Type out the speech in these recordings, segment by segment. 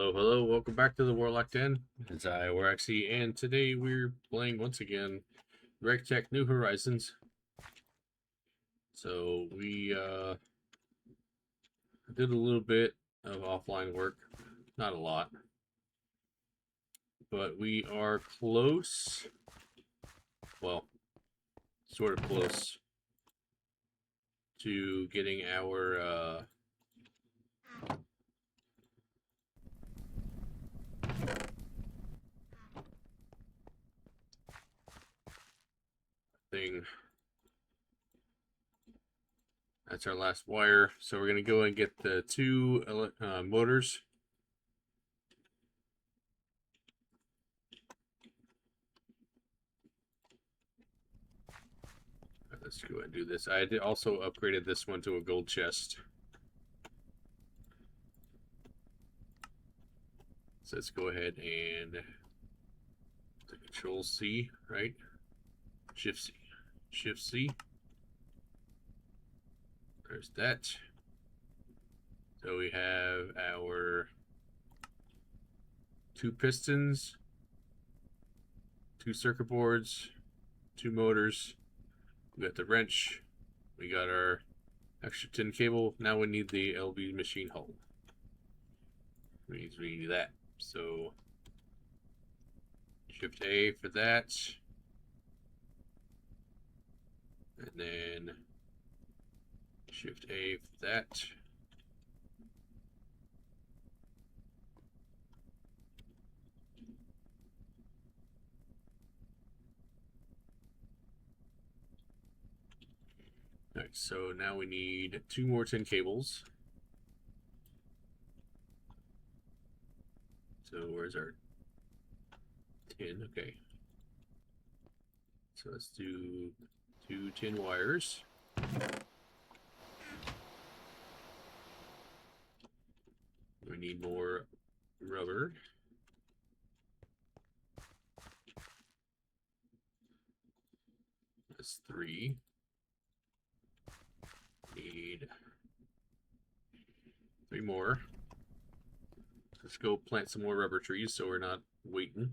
Hello, hello, welcome back to the Warlock Den. It's Waxy, and today we're playing once again GregTech New Horizons. So we did a little bit of offline work, not a lot, but we are close, well, sort of close to getting our thing. That's our last wire. So we're going to go and get the two motors. Let's go ahead and do this. I did also upgraded this one to a gold chest. So let's go ahead and Control C, right? Shift C. Shift C. There's that. So we have our two pistons, two circuit boards, two motors. We got the wrench. We got our extra tin cable. Now we need the LV machine hull. We need that. So Shift A for that. And then Shift A for that. Alright, so now we need two more tin cables. So where's our tin? Okay. So let's do two tin wires. We need more rubber. That's three. Need three more. Let's go plant some more rubber trees so we're not waiting.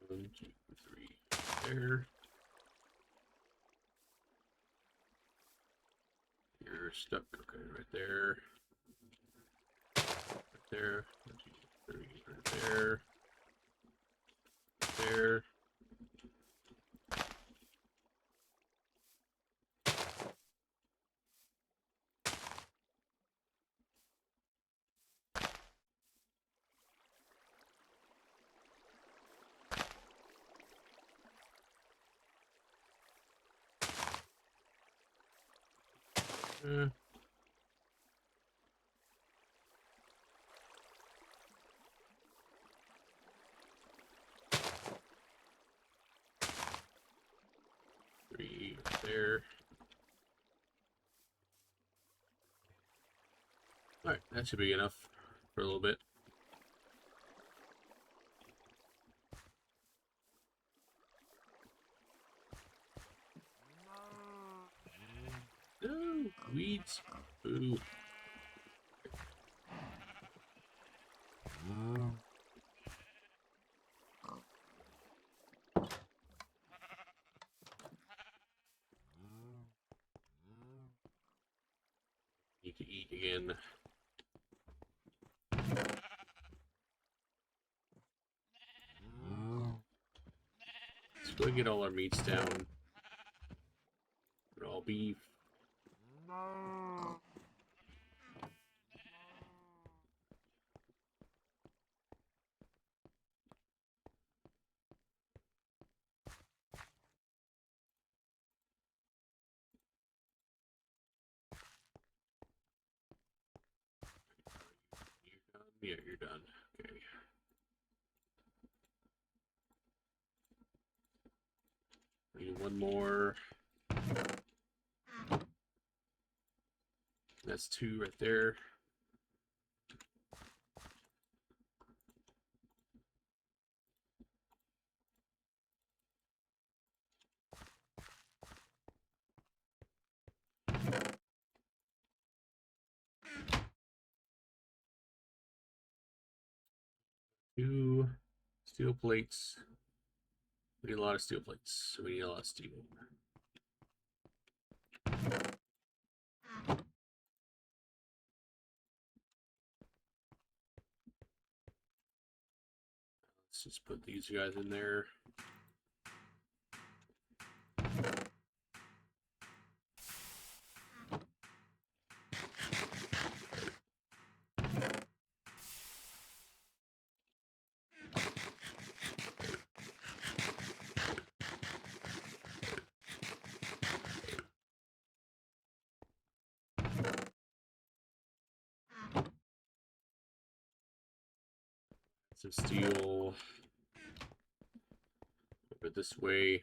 One, two, three. There. You're stuck. Okay, right there. Right there. One, two, three. Right there. There. Uh, three. Right there. Alright, that should be enough for a little bit. No! Weeds! Ooh. Need to eat again. Let's go get all our meats down. All beef. You're done? Yeah, you're done. Okay. One more. That's 2 right there. Two steel plates. We need a lot of steel plates. So we need a lot of steel. Let's just put these guys in there. Some steel over this way.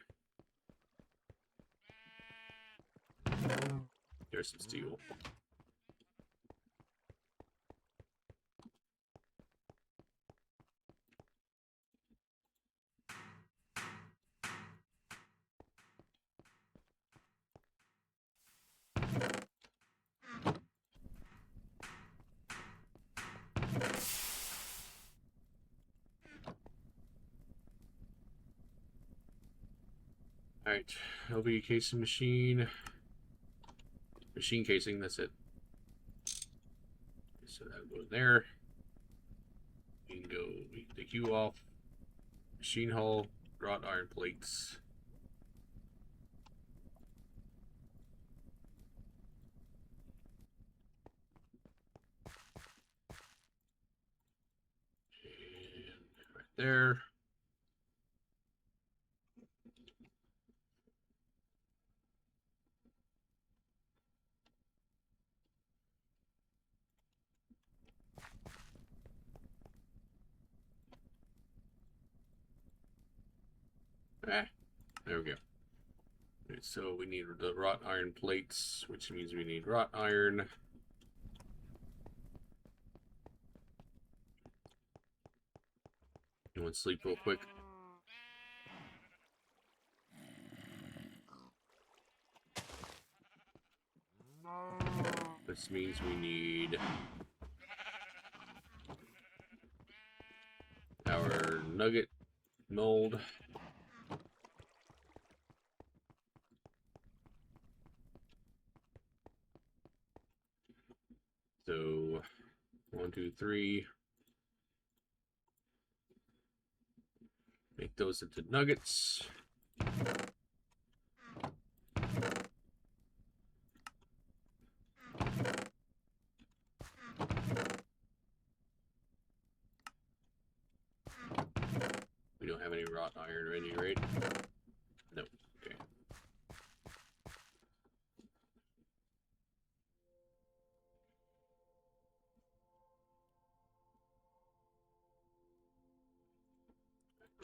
There's some steel. Alright, LV casing machine. Machine casing, that's it. So that goes there. We can go, we can take you off. Machine hull, wrought iron plates. And right there. There we go. Right, so we need the wrought iron plates, which means we need wrought iron. You want to sleep real quick? This means we need our nugget mold. So 1, 2, 3. Make those into nuggets. We don't have any wrought iron ready, right? No. Okay.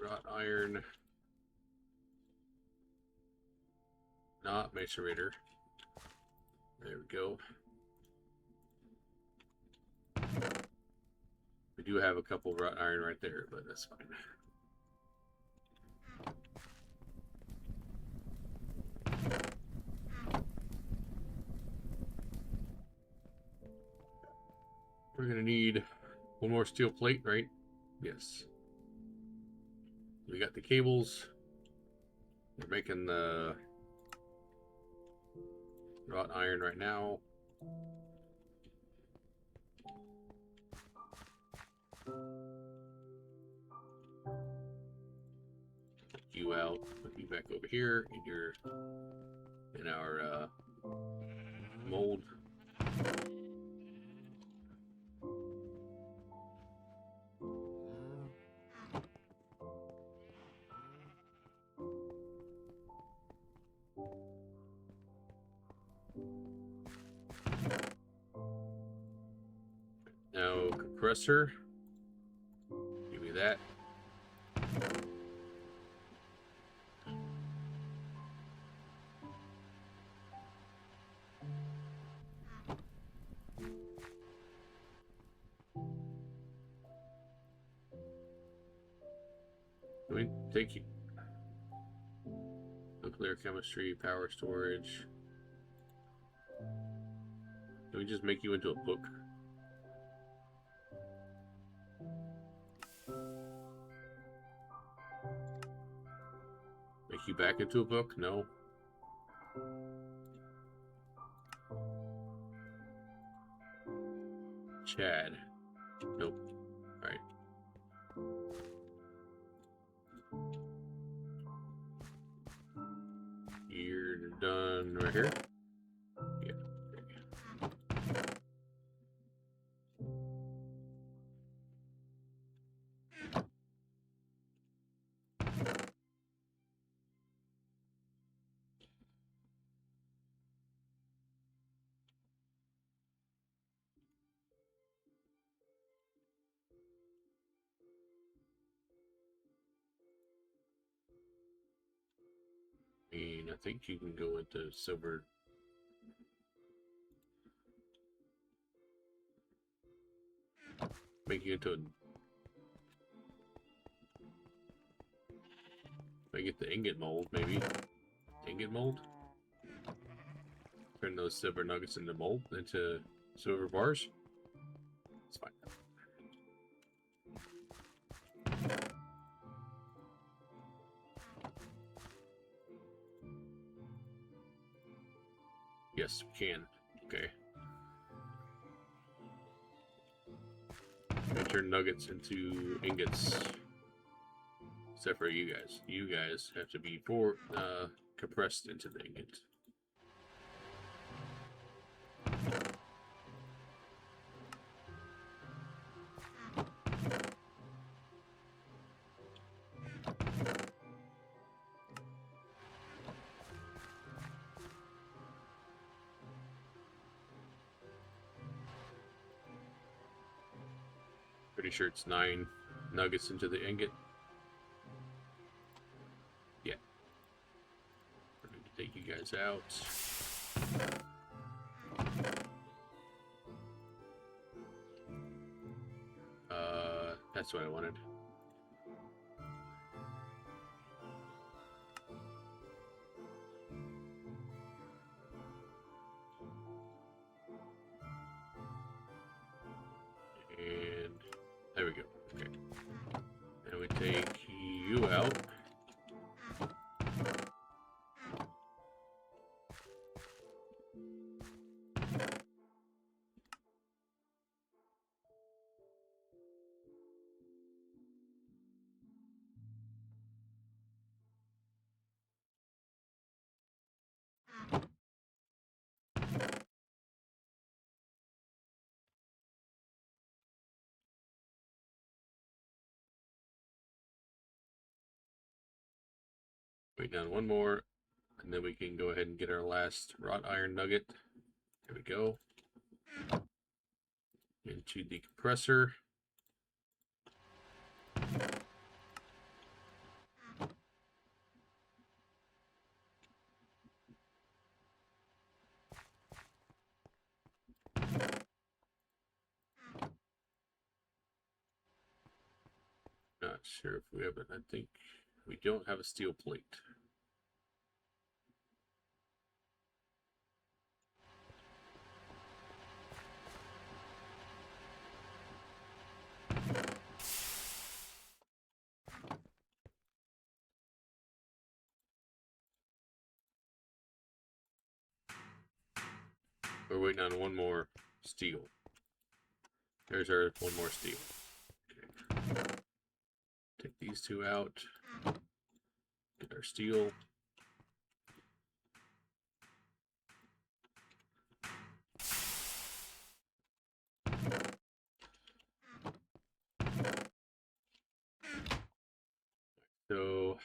Wrought iron. Not macerator. There we go. We do have a couple wrought iron right there, but that's fine. We're gonna need one more steel plate, right? Yes. We got the cables. We're making the wrought iron right now. You out, put you back over here in your our mold. Now compressor. Give me that. We take you. Nuclear chemistry, power storage. Can we just make you into a book? Make you back into a book? No. Chad. Nope. Alright. You're done right here? Yeah. I think you can go into silver. Make you into a... Make it the ingot mold, maybe. Ingot mold? Turn those silver nuggets into mold, into silver bars. It's fine. Yes, we can. Okay. I'm gonna turn nuggets into ingots. Except for you guys. You guys have to be compressed into the ingot. Pretty sure it's 9 nuggets into the ingot. Yeah. We're going to take you guys out. That's what I wanted. And there we go. Okay. And we take you out. Wait down one more, and then we can go ahead and get our last wrought iron nugget. There we go. Into the compressor. Not sure if we have it. I think we don't have a steel plate. We're waiting on one more steel. There's our one more steel. Okay. Take these two out. Get our steel. So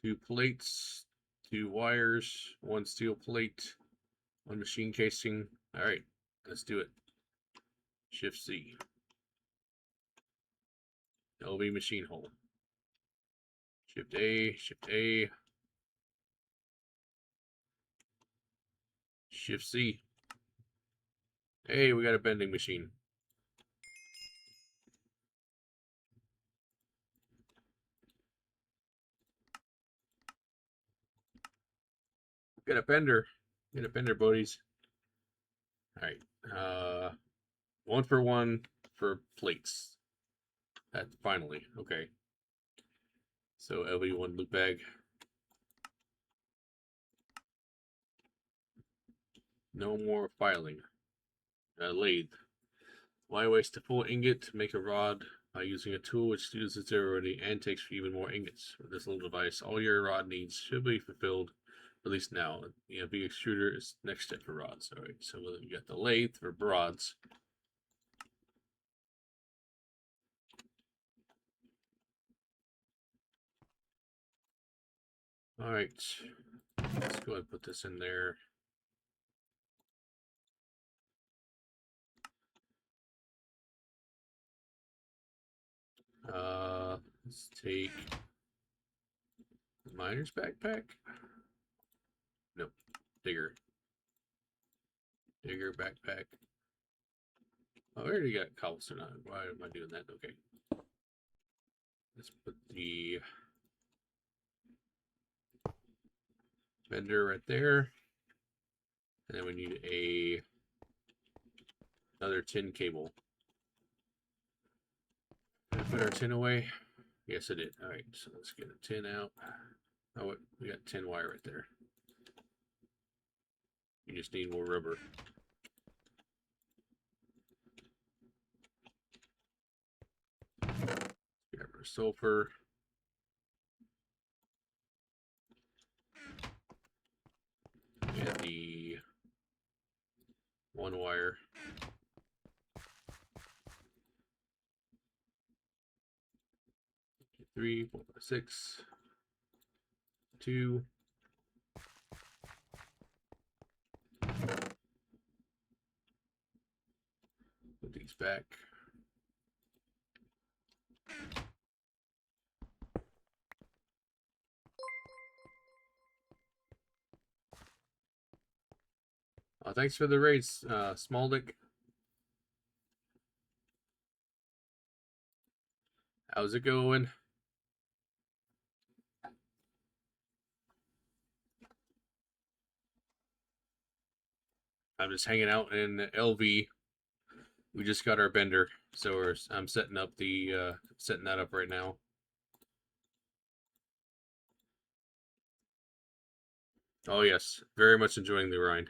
2 plates, 2 wires, 1 steel plate, 1 machine casing. All right, let's do it. Shift C. LV machine hole. Shift A, Shift A. Shift C. Hey, we got a bending machine. Get a bender. Get a bender, buddies. All right. 1 for 1 for plates. That finally. Okay. So LV1 loop bag. No more filing. Lathe. Why waste a full ingot to make a rod by using a tool which uses it already and takes for even more ingots? With this little device, all your rod needs should be fulfilled, at least now. The big extruder is next step for rods. All right, so we got the lathe for rods. All right, let's go ahead and put this in there. Let's take the miner's backpack. Nope, digger. Digger backpack. Oh, I already got cobblestone on. Why am I doing that? Okay. Let's put the bender right there. And then we need another tin cable. Did I put our tin away? Yes, I did. All right, so let's get a tin out. Oh, we got tin wire right there. You just need more rubber. Grab our sulfur. And the 1 wire. 3, 4, 6, 2. Put these back. Thanks for the raise, Smaldick. How's it going? I'm just hanging out in LV. We just got our bender, so I'm setting up the setting that up right now. Oh yes, very much enjoying the grind.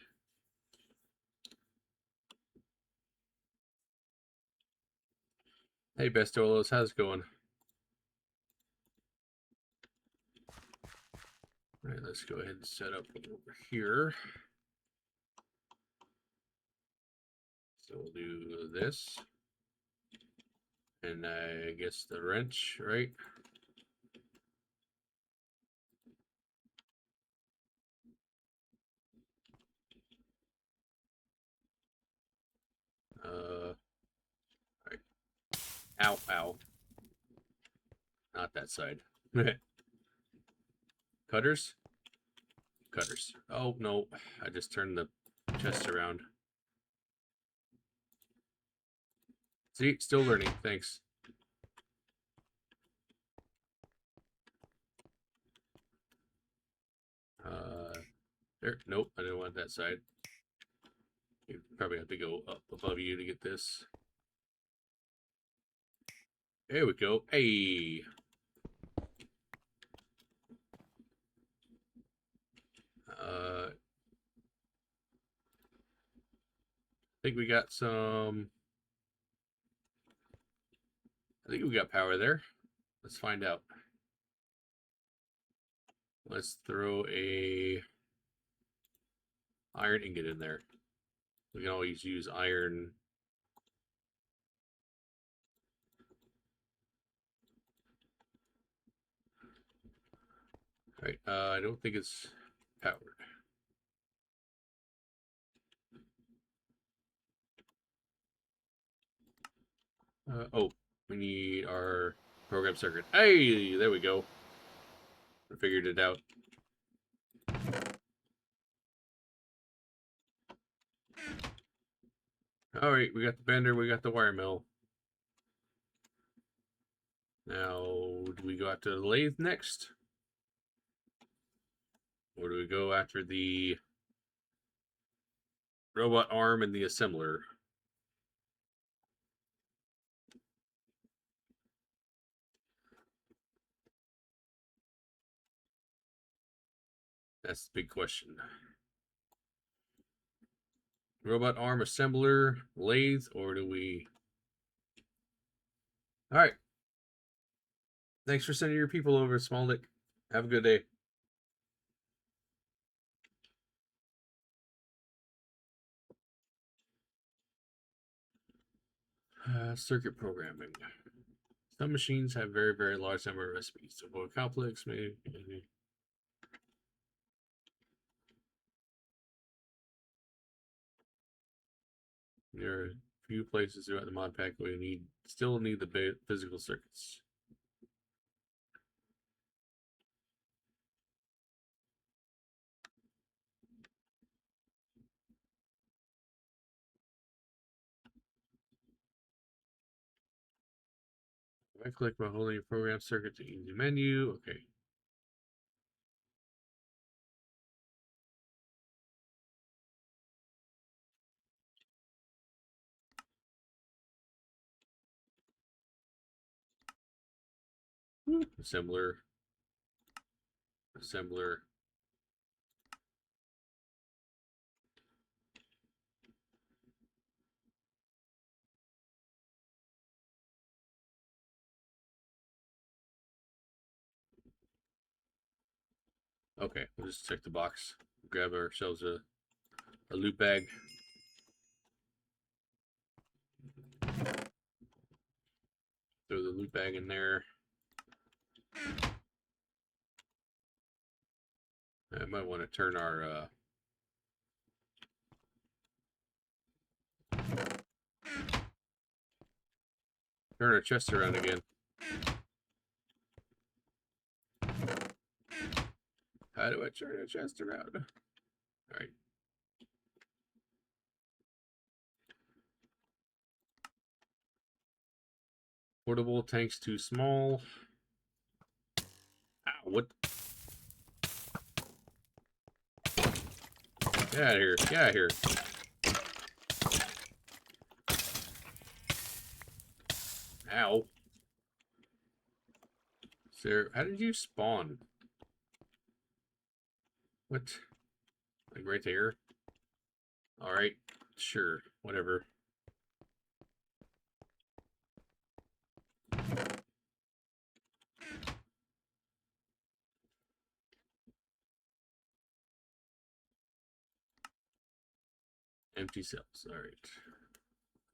Hey Bestolos, how's it going? All right, let's go ahead and set up over here. So we'll do this. And I guess the wrench, right? All right. Ow, ow. Not that side. Cutters? Cutters. Oh, no. I just turned the chest around. See, still learning. Thanks. There. Nope, I didn't want that side. You probably have to go up above you to get this. There we go. Hey. I think we got some. I think we got power there. Let's find out. Let's throw a iron ingot in there. We can always use iron. All right. I don't think it's powered. Oh, we need our program circuit. Hey, there we go. I figured it out. All right, we got the bender, we got the wire mill. Now, do we go out to the lathe next? Or do we go after the robot arm and the assembler? That's the big question. Robot arm assembler, lathe, or do we... All right. Thanks for sending your people over, Small Dick. Have a good day. Circuit programming. Some machines have very, very large number of recipes. To avoid conflicts, maybe. There are a few places throughout the mod pack where you still need the physical circuits. Right click while holding your program circuit to easy menu. Okay. Assembler. Assembler. Okay, we'll just check the box. Grab ourselves a loot bag. Throw the loot bag in there. I might want to turn our chest around again. How do I turn a chest around? All right. Portable tanks too small. Ow, what? Get out of here. Get out of here. Ow. Sir, how did you spawn? What? Like right there? Alright. Sure. Whatever. Empty cells. Alright.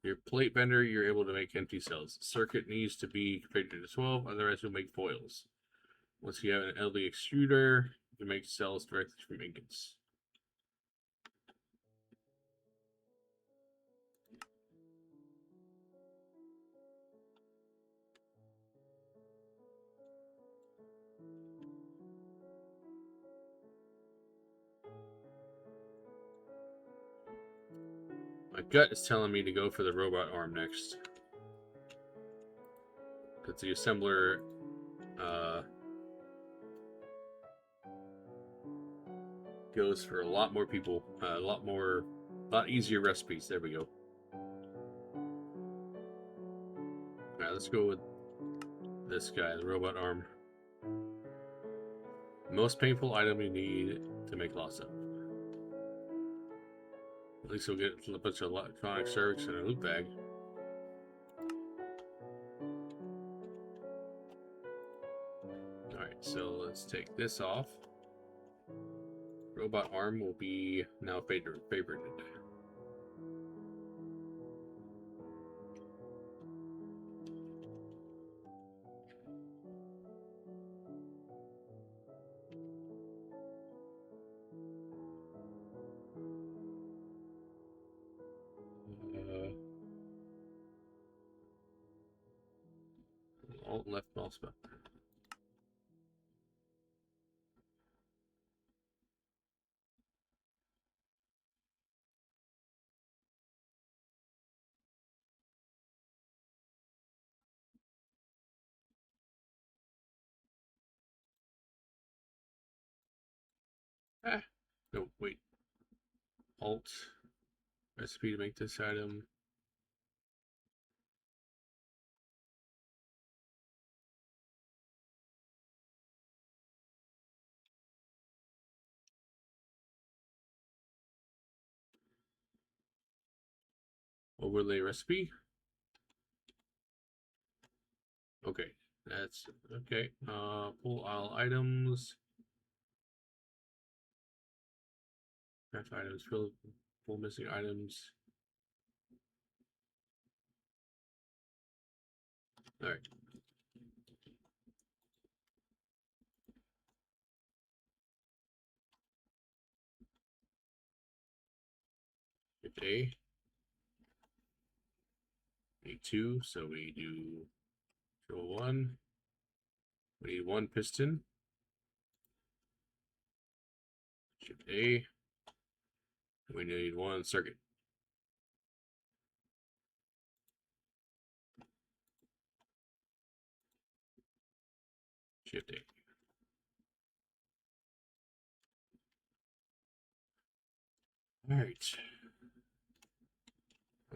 Your plate bender, you're able to make empty cells. Circuit needs to be configured to 12, otherwise you'll make foils. Once you have an LD extruder, you can make cells directly from ingots. My gut is telling me to go for the robot arm next. Because the assembler goes for a lot more people, a lot easier recipes. There we go. Alright, let's go with this guy, the robot arm. Most painful item you need to make lots of. At least we'll get a bunch of electronic circuits in a loot bag. Alright, so let's take this off. Robot arm will be now favorited. Alt left mouse button. Ah, no, wait. Alt recipe to make this item. Overlay recipe. Okay, that's okay. Pull all items. Craft items. Pull missing items. All right. Hit A. A2. So we do control 1. We need 1 piston. Shift A. We need 1 circuit. Shift A. All right.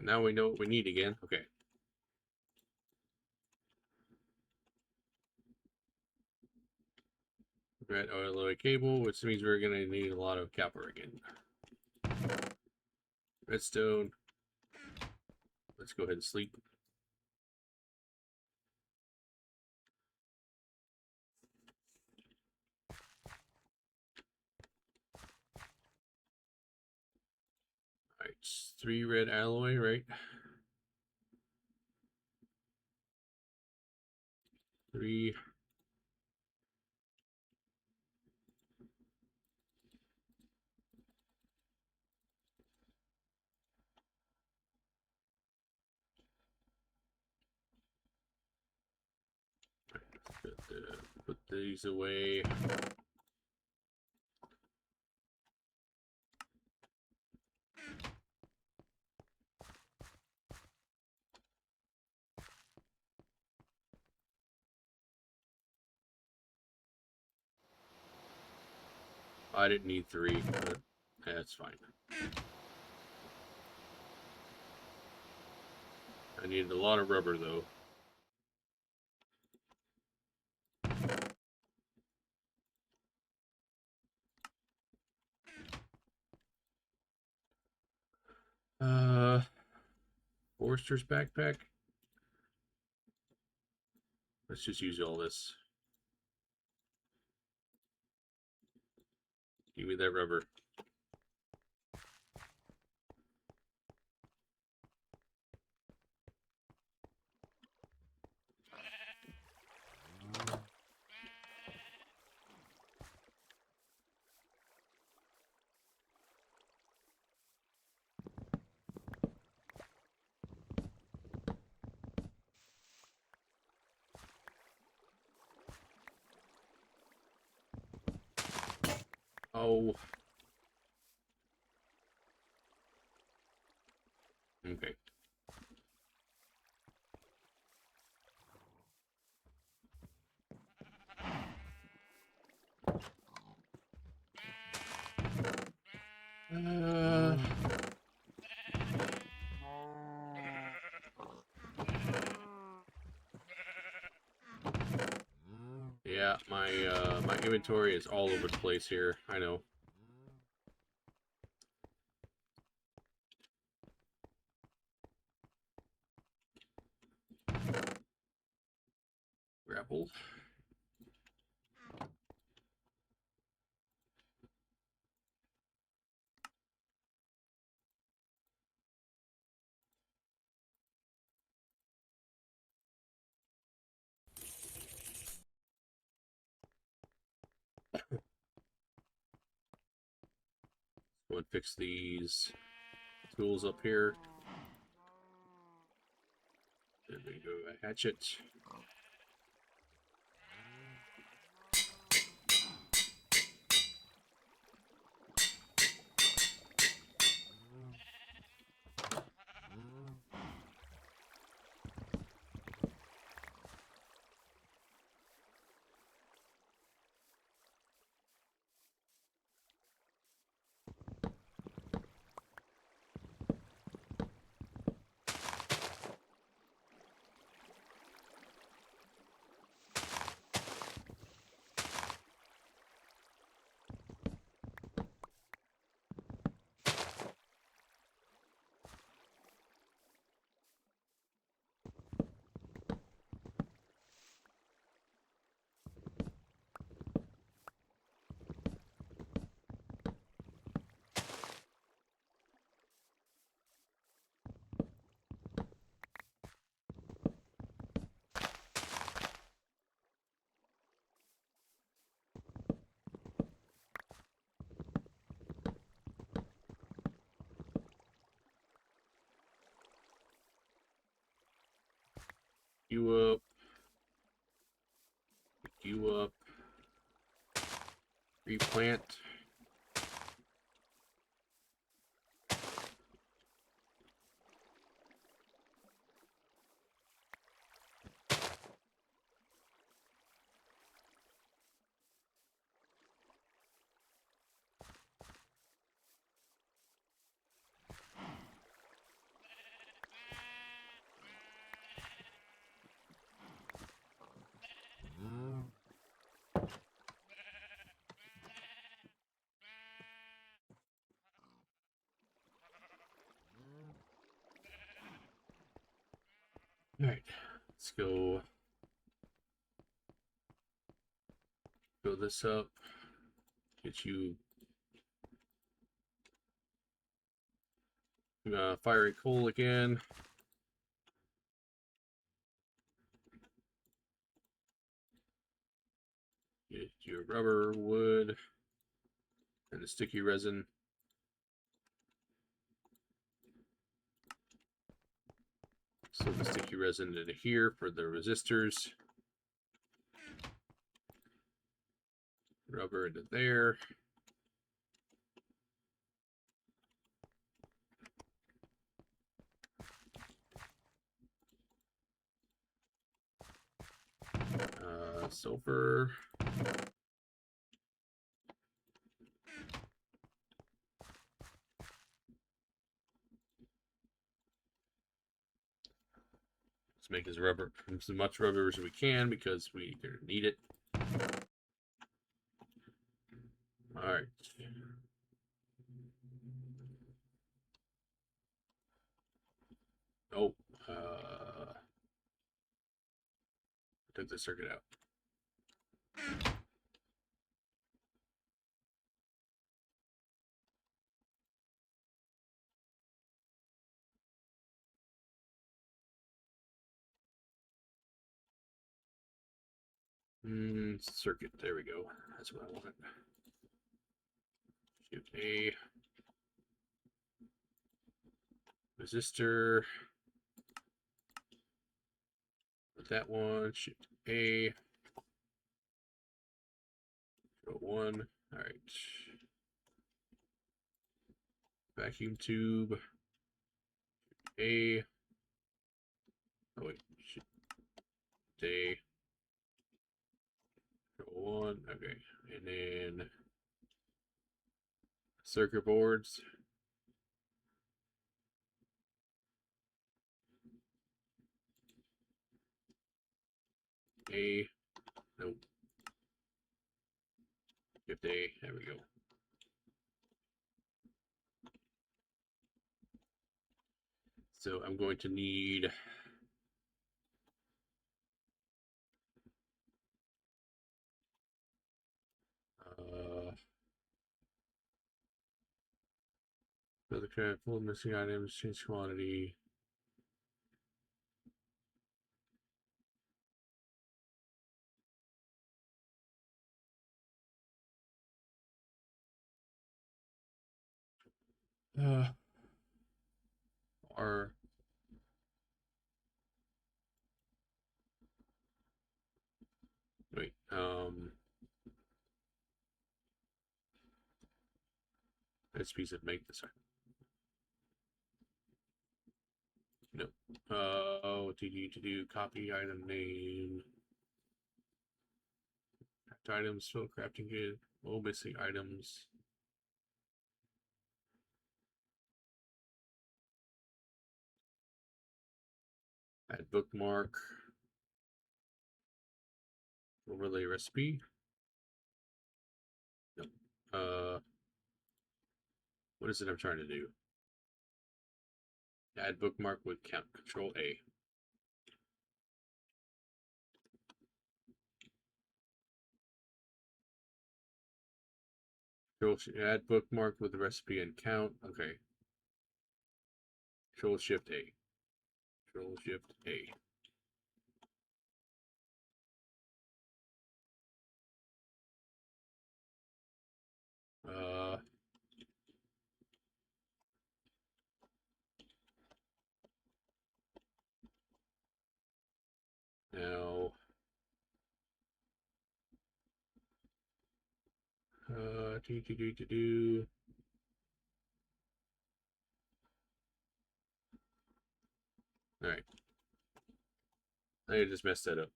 Now we know what we need again. Okay. Red alloy cable, which means we're going to need a lot of copper again. Redstone. Let's go ahead and sleep. All right, 3 red alloy, right? 3. Put these away. I didn't need 3, but that's fine. I needed a lot of rubber, though. Forester's backpack. Let's just use all this. Give me that rubber. Oh. Okay. Yeah, my inventory is all over the place here. I know. Grapple. Go and fix these tools up here. There we go, a hatchet. you up. Pick you up. Replant. All right, let's go fill this up. Get you fiery coal again. Get your rubber, wood, and the sticky resin. So the sticky resin into here for the resistors. Rubber into there. Silver. Let's make as much rubber as we can because we need it. All right. Oh, took the circuit out. Circuit. There we go. That's what I wanted. Shift A. Resistor. With that one. Shift A. Go 1. All right. Vacuum tube. A. Oh wait. Shift A. Go 1. Okay. And then circuit boards. A. Nope. Shift A. There we go. So I'm going to need the credit full of missing items, change quantity. Or wait, recipes that make this. No. What do you need to do? Copy item name. Craft items, fill crafting kit. Oh, missing items. Add bookmark. Overlay recipe. Nope. What is it I'm trying to do? Add bookmark with count. Control A. Add bookmark with the recipe and count. Okay. Control Shift A. Control Shift A. Do. All right. I just messed that up.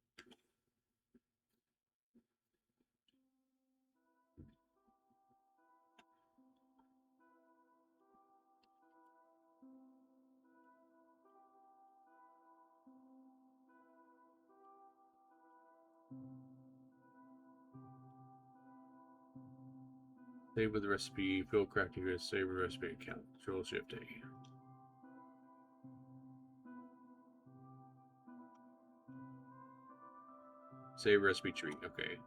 Save with the recipe. Fill crafting grid. Save with recipe account. Control Shift A. Save recipe tree. Okay.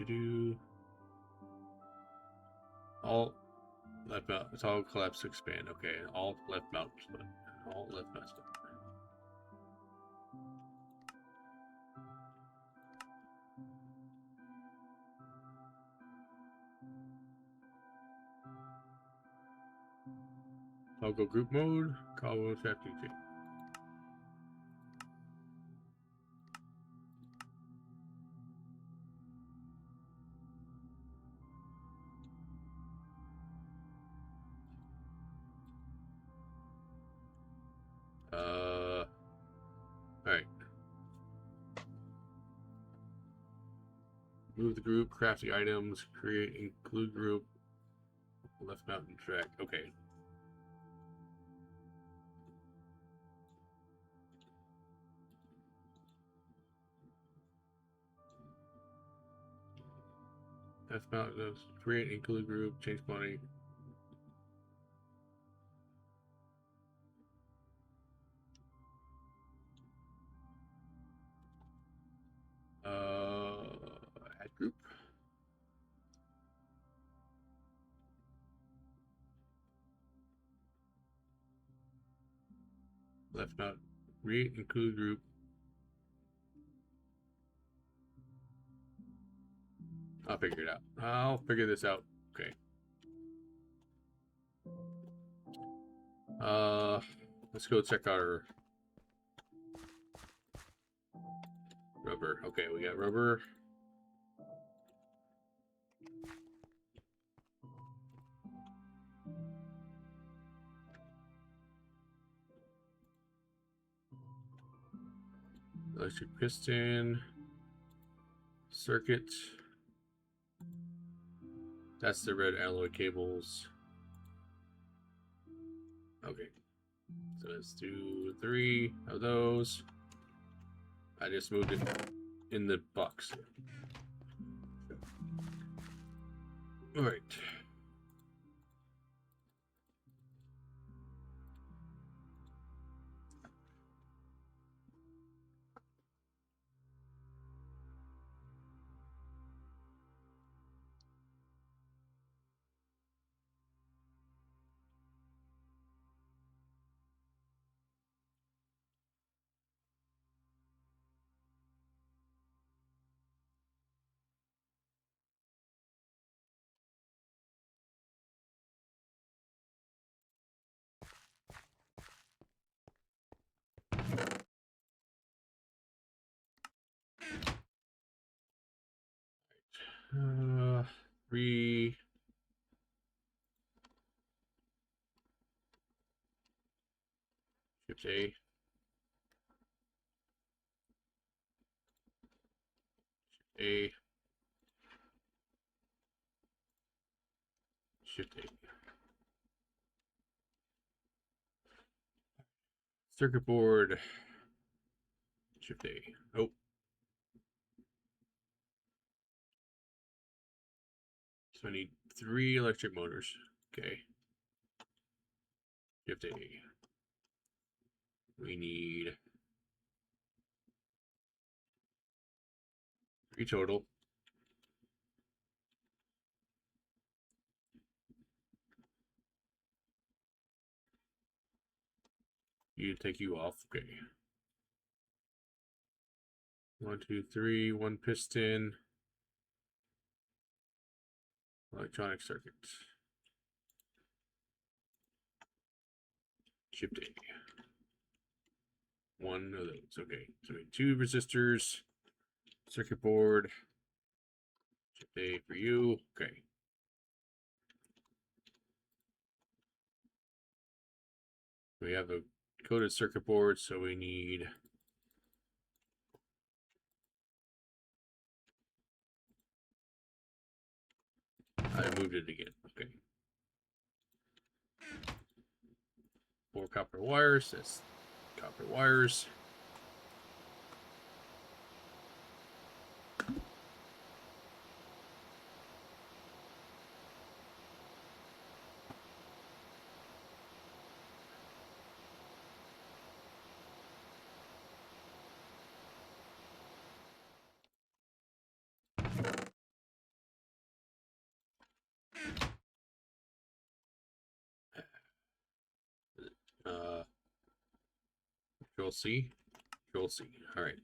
Do. Alt left mouse. It's all collapse to expand. Okay. Alt left mouse button. Alt left mouse button. Toggle group mode. Call crafting tree. Alright. Move the group, crafting items, create include group, left mountain track. Okay. Left mountain, create include group, change money. Add group. Left mount, create include group. I'll figure it out. I'll figure this out. Okay. Let's go check our rubber. Okay, we got rubber. Electric piston. Circuit. That's the red alloy cables. Okay. So let's do 3 of those. I just moved it in the box. All right. Uh, 3. Shift A. A. Shift A. Circuit board. Shift A. Oh. So I need 3 electric motors. Okay. Shift A. We need 3 total. You take you off. Okay. 1, 2, 3. 1 piston. Electronic circuit. Shift A. One of those. Okay. So we have 2 resistors, circuit board. Shift A for you. Okay. We have a coded circuit board, so we need I moved it again. Okay. 4 copper wires. That's copper wires. Control C. Control C. All right.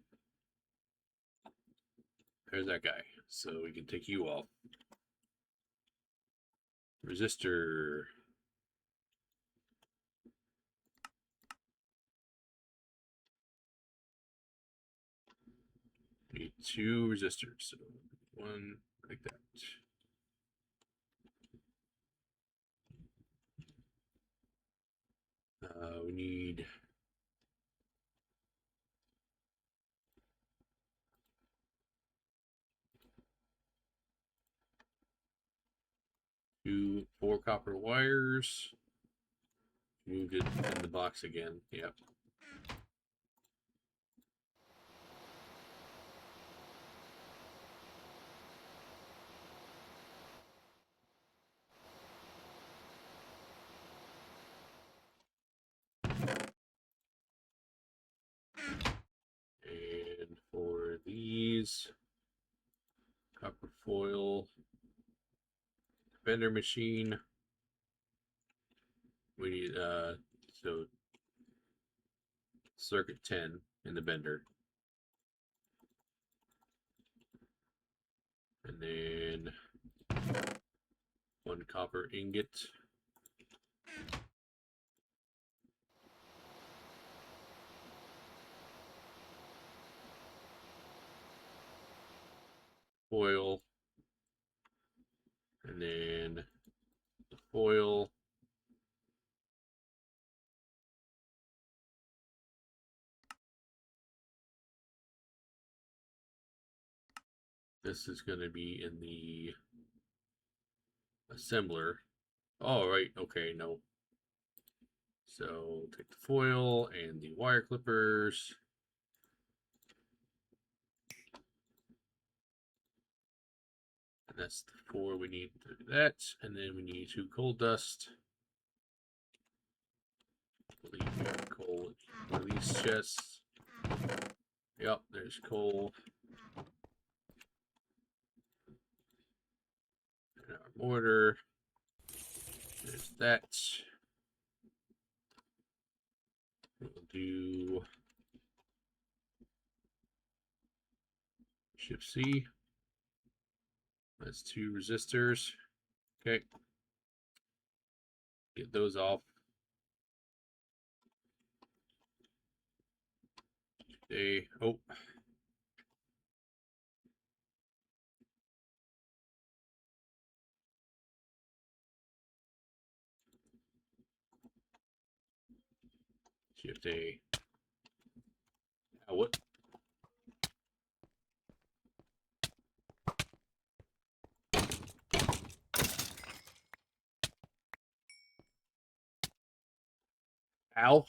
There's that guy. So we can take you off. Resistor. We need 2 resistors. So 1 like that. We need two 4 copper wires. Moved it in the box again. Yep. And for these, copper foil bender machine, we need so circuit 10 in the bender, and then 1 copper ingot. Foil, and then the foil. This is going to be in the assembler. Oh, right. Okay, no. So take the foil and the wire clippers. And that's the 4 we need to do that. And then we need 2 coal dust. Coal release chests. Yep, there's coal. And our mortar. There's that. We'll do Shift C. That's 2 resistors. Okay. Get those off. Oh. Shift A. What? Ow.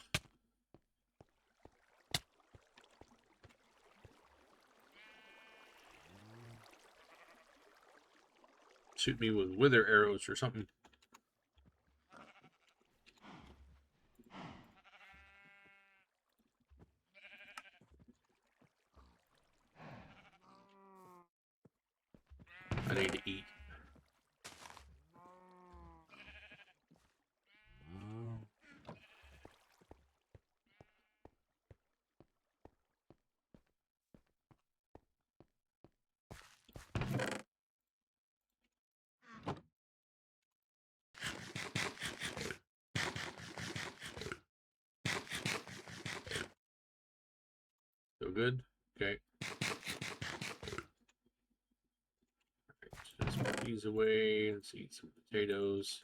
Shoot me with wither arrows or something. I need to eat. good? Okay. Let's put these away. Let's eat some potatoes.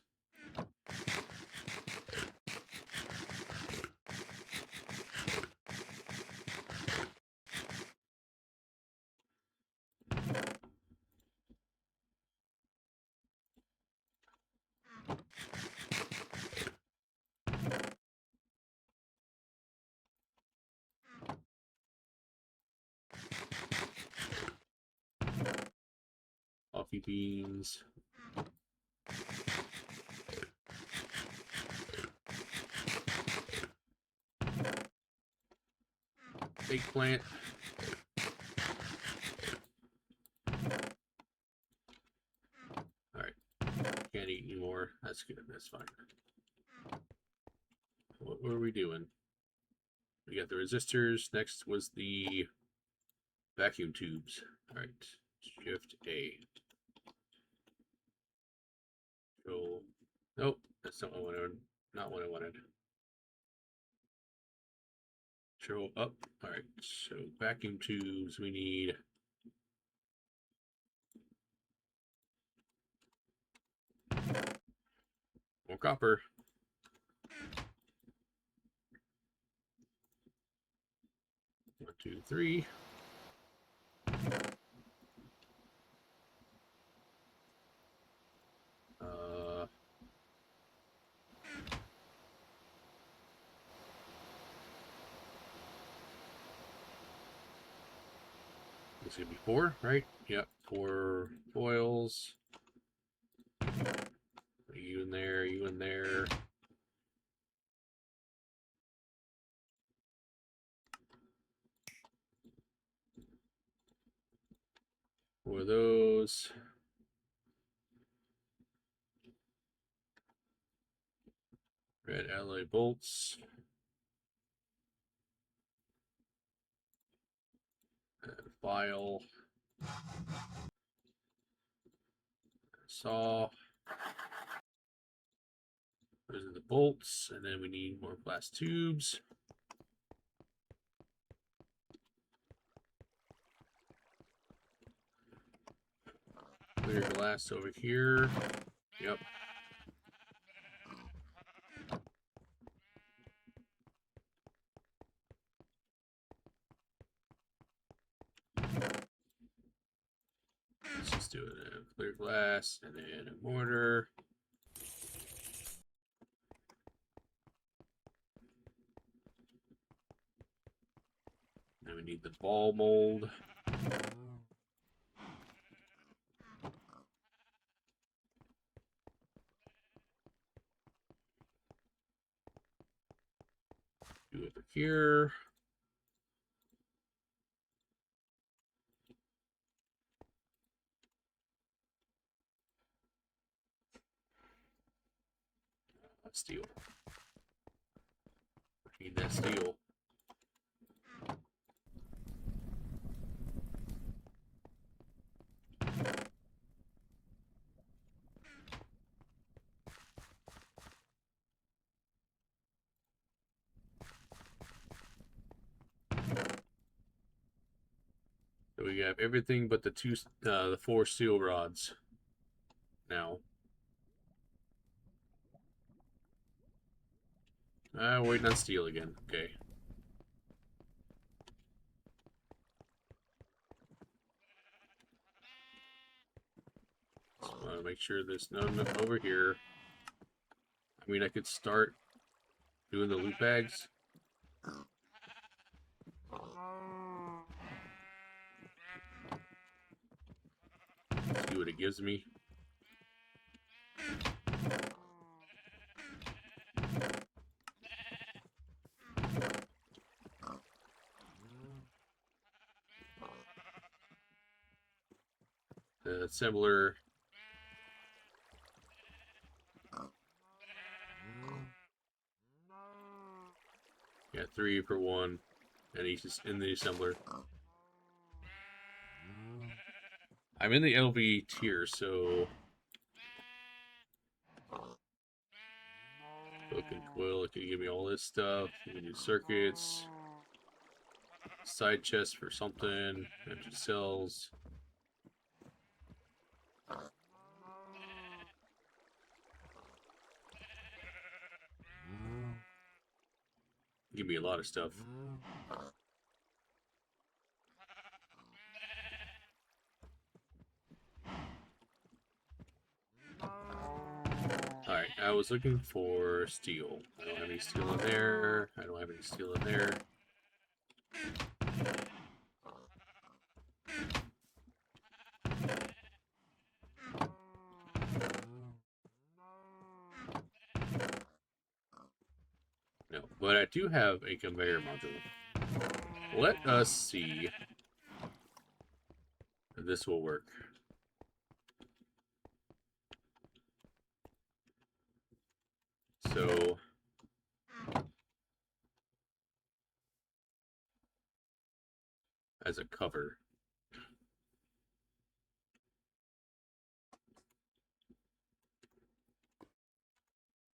Coffee beans. Eggplant. Alright. Can't eat anymore. That's good. That's fine. What were we doing? We got the resistors. Next was the vacuum tubes. Alright. Shift A. Control. Nope. That's not what I wanted. Not what I wanted. Control up. Alright. So vacuum tubes. We need more copper. 1, 2, 3. It's gonna be 4, right? Yep, 4 foils. You in there, you in there. For those. Red alloy bolts. File. Saw. Those are the bolts, and then we need more glass tubes. Clear glass over here. Yep. Let's just do it. Clear glass, and then a mortar. Then we need the ball mold. Do it here. Steel. Need that steel. So we have everything but the 4 steel rods now. Waiting on steel again. Okay. Just want to make sure there's none over here. I mean, I could start doing the loot bags. See what it gives me. The assembler. Yeah, 3 for 1. And he's just in the assembler. I'm in the LV tier, so hook and coil, it can give me all this stuff. You can do circuits. Side chest for something. Empty cells. Give me a lot of stuff. Alright, I was looking for steel. I don't have any steel in there. I don't have any steel in there. No, but I do have a conveyor module. Let us see if this will work. So, as a cover,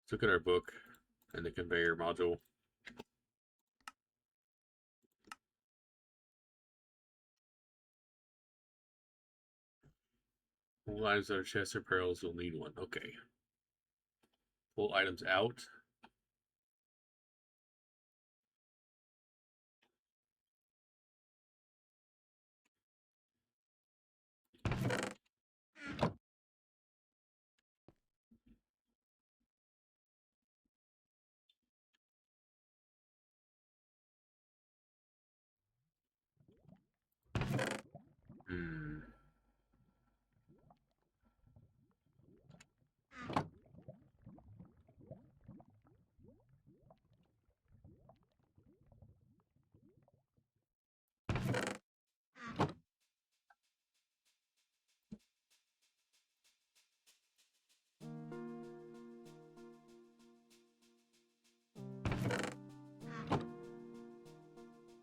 let's look at our book and the conveyor module. Pull items out of chests or barrels, you'll need one. Okay. Pull items out. Hmm.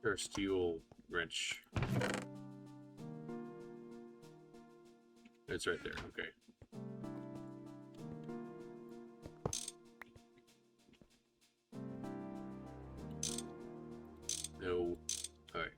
Or steel wrench. It's right there. Okay. No. Alright.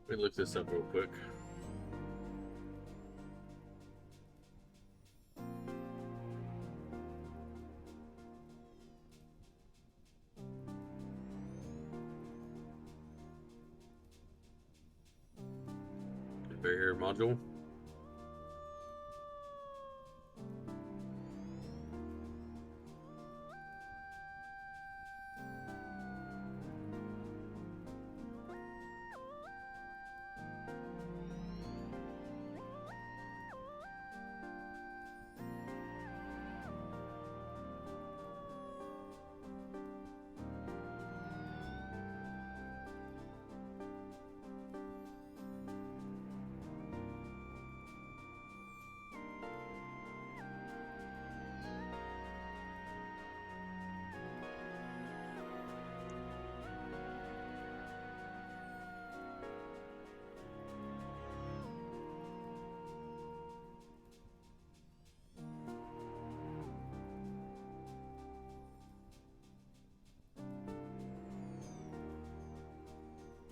Let me look this up real quick. Conveyor module.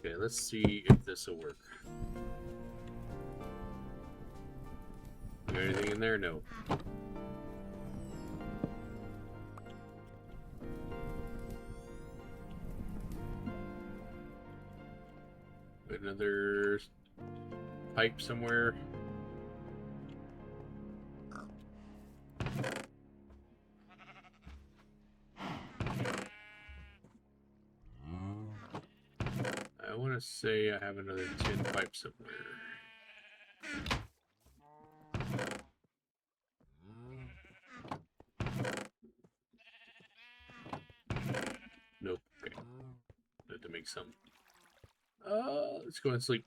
Okay, let's see if this will work. Got anything in there? No. Another pipe somewhere. I want to say I have another tin pipe somewhere. Nope. Okay. Have to make some. Let's go and sleep.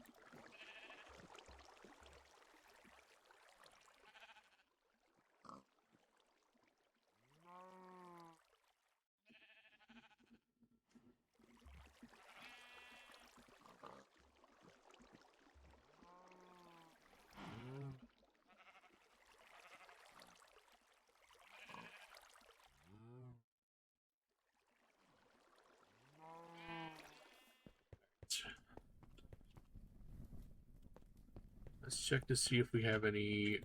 Let's check to see if we have any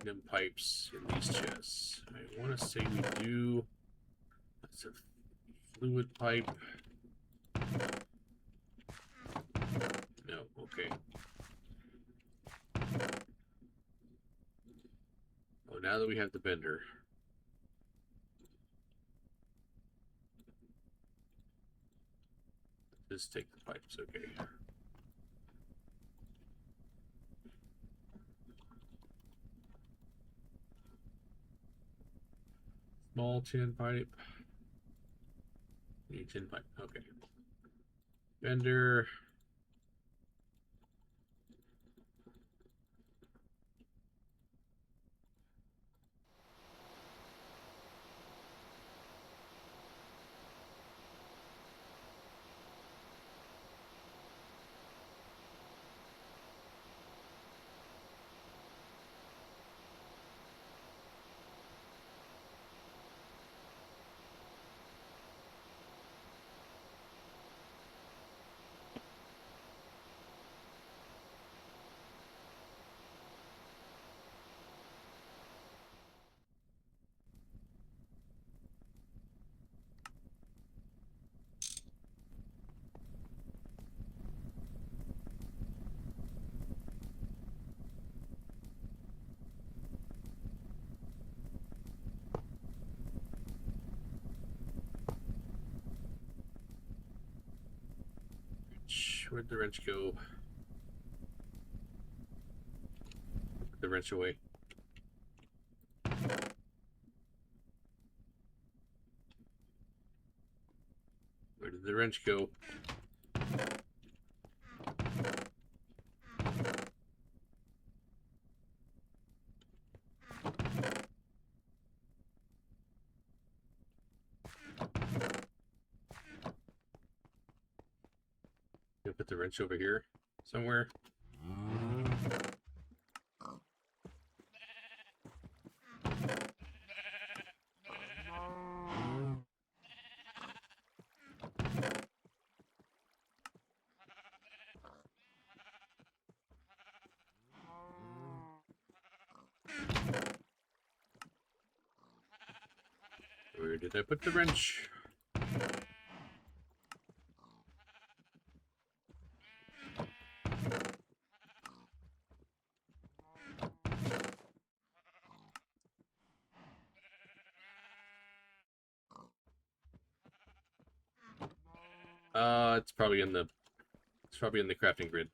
them pipes in these chests. I want to say we do. That's a fluid pipe. No, okay. Oh, now that we have the bender. Just take the pipes, okay. Small tin pipe. Need tin pipe, okay. Bender. Where'd the wrench go? Put the wrench away. Where did the wrench go? Gonna put the wrench over here somewhere. Where did I put the wrench? It's probably in the crafting grid.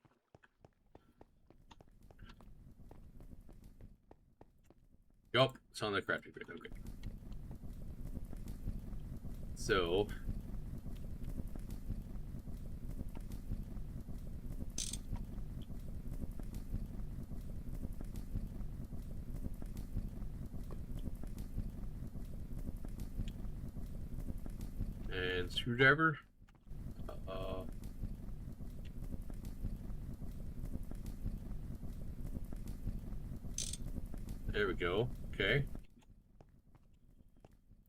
Yup, it's on the crafting grid. Okay. So and screwdriver. There we go. Okay.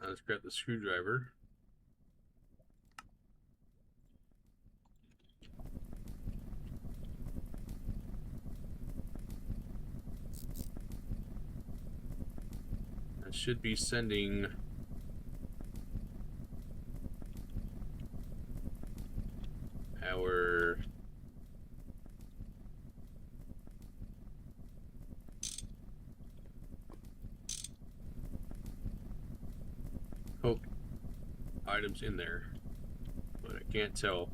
Now let's grab the screwdriver. That should be sending our coke items in there, but I can't tell.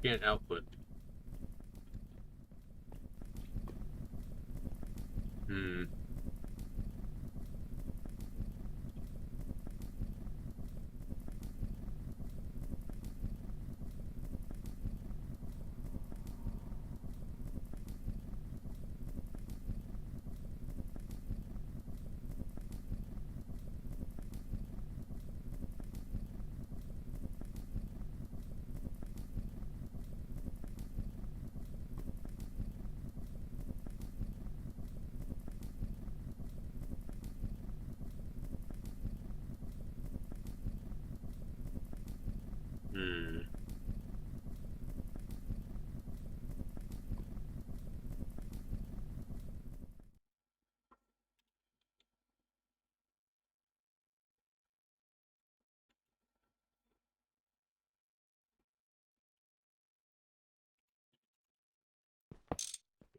Can't output. Hmm.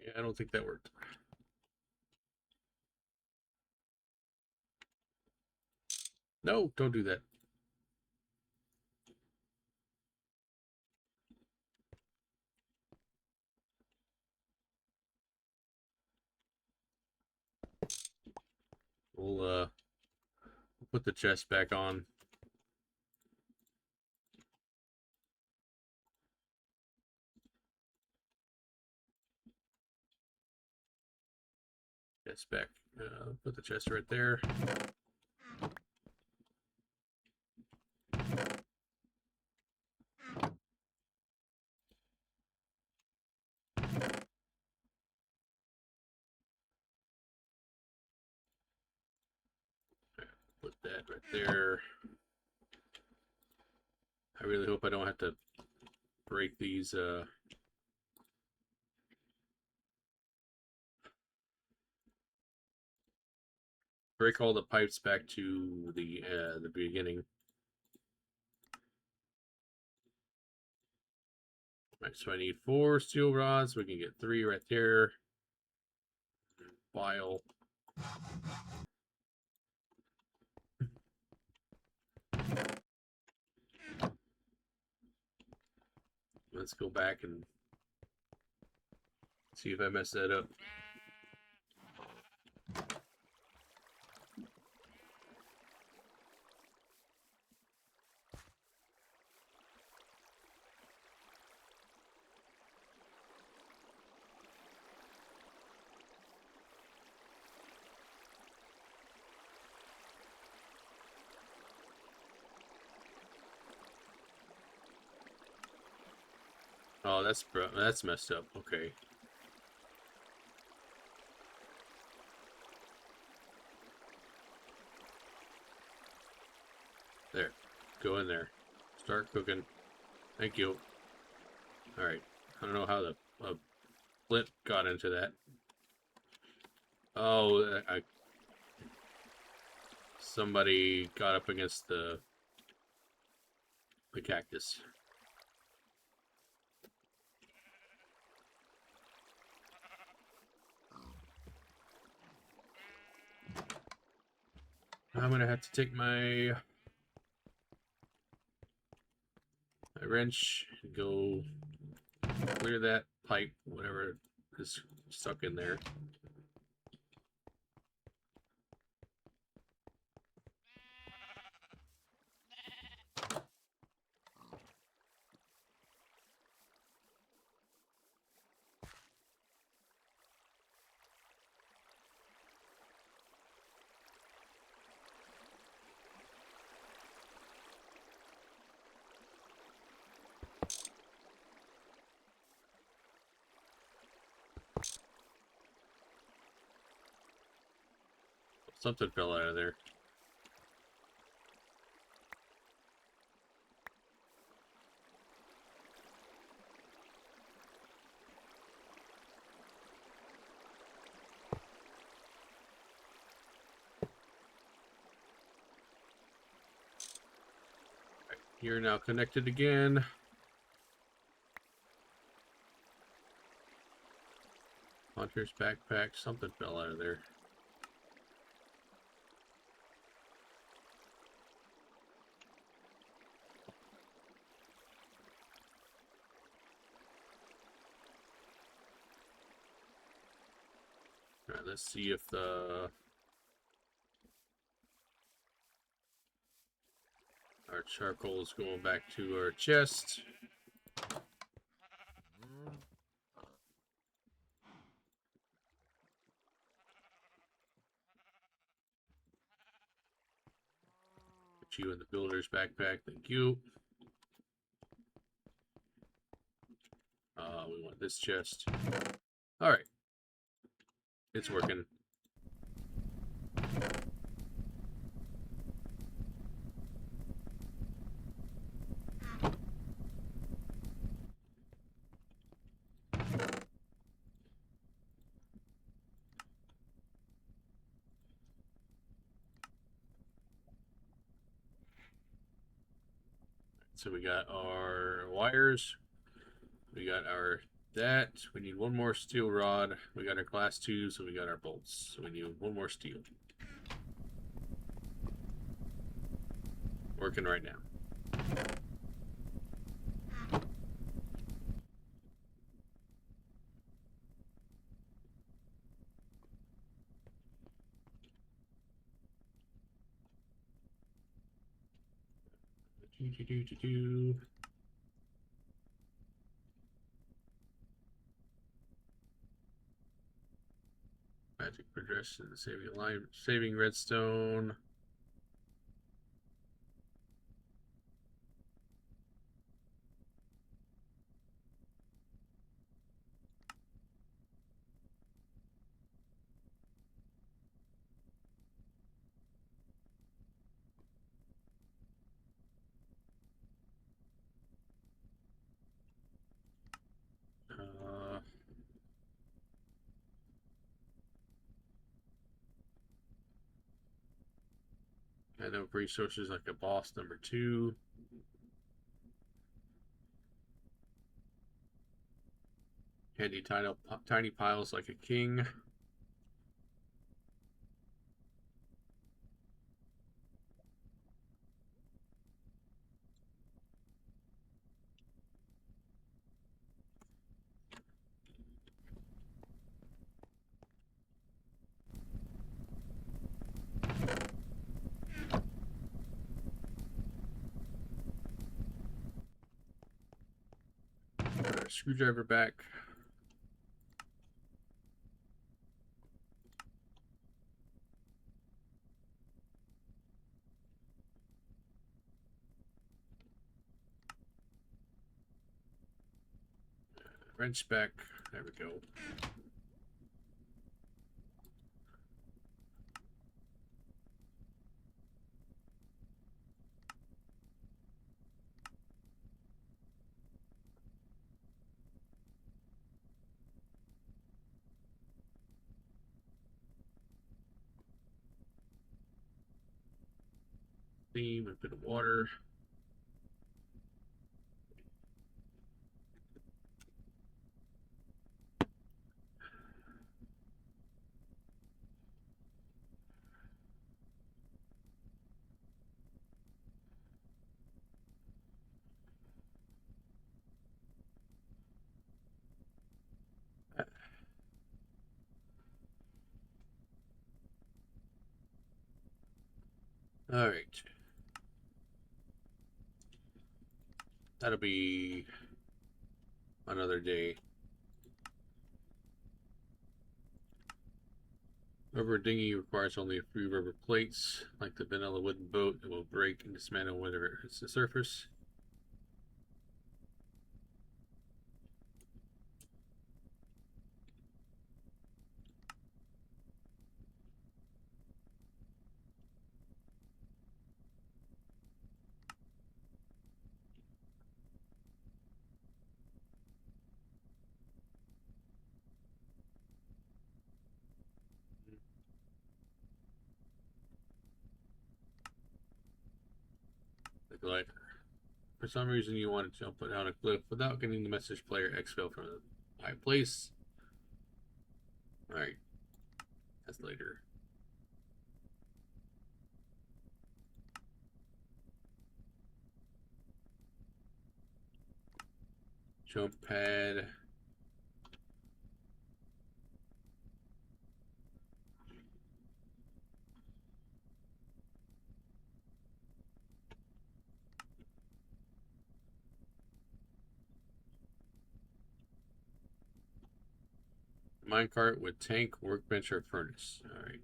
Yeah, I don't think that worked. No, don't do that. We'll put the chest back on. Chest back. Put the chest right there. Put that right there. I really hope I don't have to break these break all the pipes back to the beginning. Right, so I need 4 steel rods. We can get 3 right there. File. Let's go back and see if I messed that up. Oh, that's messed up. Okay. There. Go in there. Start cooking. Thank you. Alright. I don't know how the flint got into that. Oh, somebody got up against the cactus. I'm gonna have to take my wrench and go clear that pipe, whatever is stuck in there. Something fell out of there. Right, you're now connected again. Hunter's backpack. Something fell out of there. All right, let's see if our charcoal is going back to our chest. Put you in the builder's backpack. Thank you. We want this chest. All right. It's working. So we got our wires. We got our that. We need one more steel rod. We got our class 2, so we got our bolts. So we need one more steel. Working right now. Magic progression, saving redstone. I know resources like a boss number 2. Handy tiny piles like a king. Screwdriver back. Wrench back. There we go. Steam, a bit of water. All right. That'll be another day. Rubber dinghy requires only a few rubber plates. Like the vanilla wooden boat, it will break and dismantle whenever it hits the surface. The glider. For some reason, you want to jump down a cliff without getting the message player exfil from a high place. Alright. That's later. Jump pad. Minecart with tank, workbench, or furnace. Alright.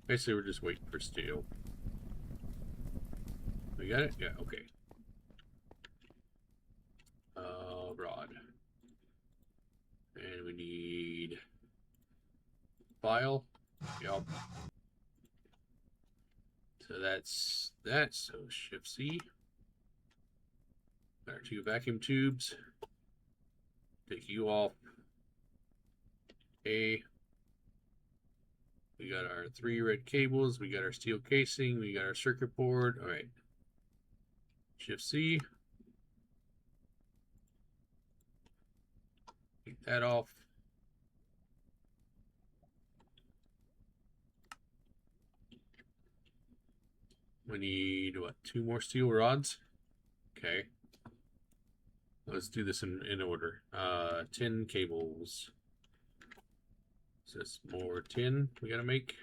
Basically, we're just waiting for steel. We got it? Yeah, okay. Rod. And we need file. Yep. So that's that. So shift C. Our 2 vacuum tubes. Take you off. A. We got our 3 red cables. We got our steel casing. We got our circuit board. All right. Shift C. Take that off. We need, what, 2 more steel rods? Okay. Let's do this in order. 10 cables. So that's more tin we gotta make.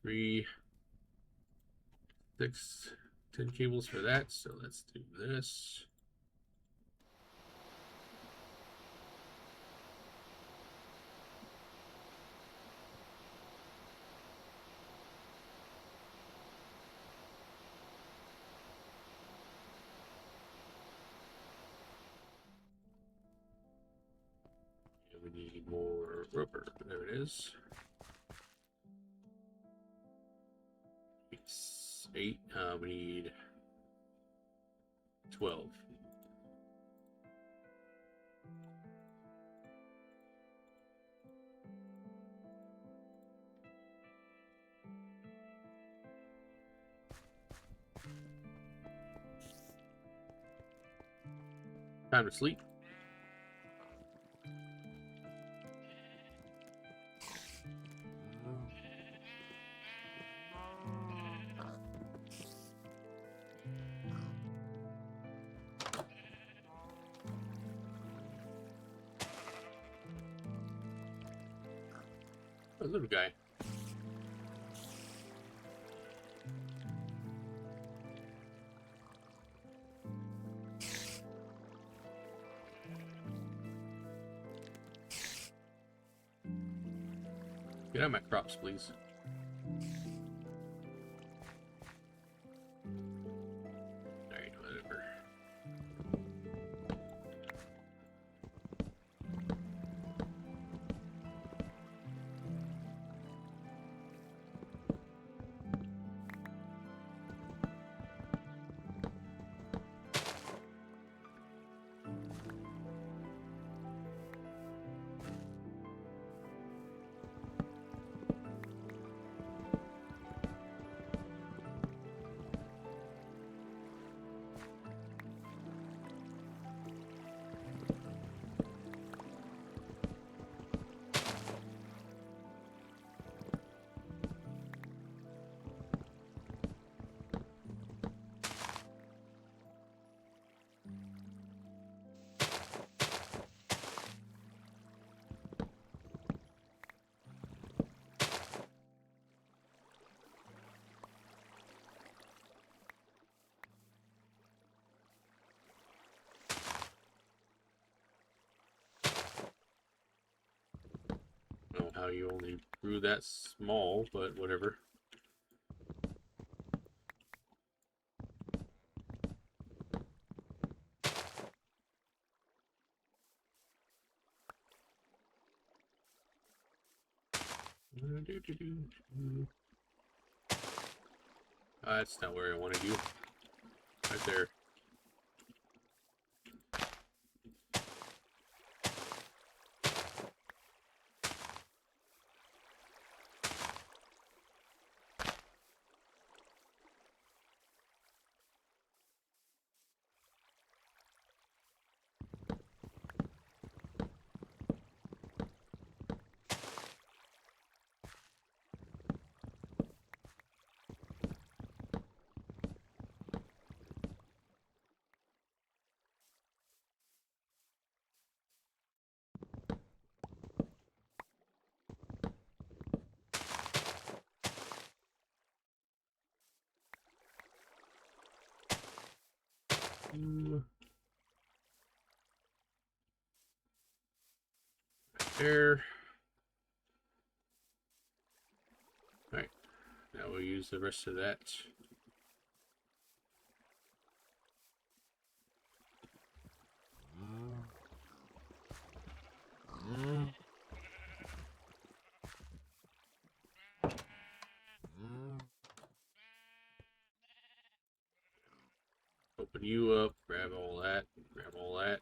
3, 6, 10 cables for that. So let's do this. And we need more rubber. There it is. 8. We need 12. Time to sleep. A little guy. Get out of my crops, please. Alright, whatever. I don't know how you only grew that small, but whatever. That's not where I wanted you. Right there. Right there. Alright. Now we'll use the rest of that. Open you up, grab all that, grab all that.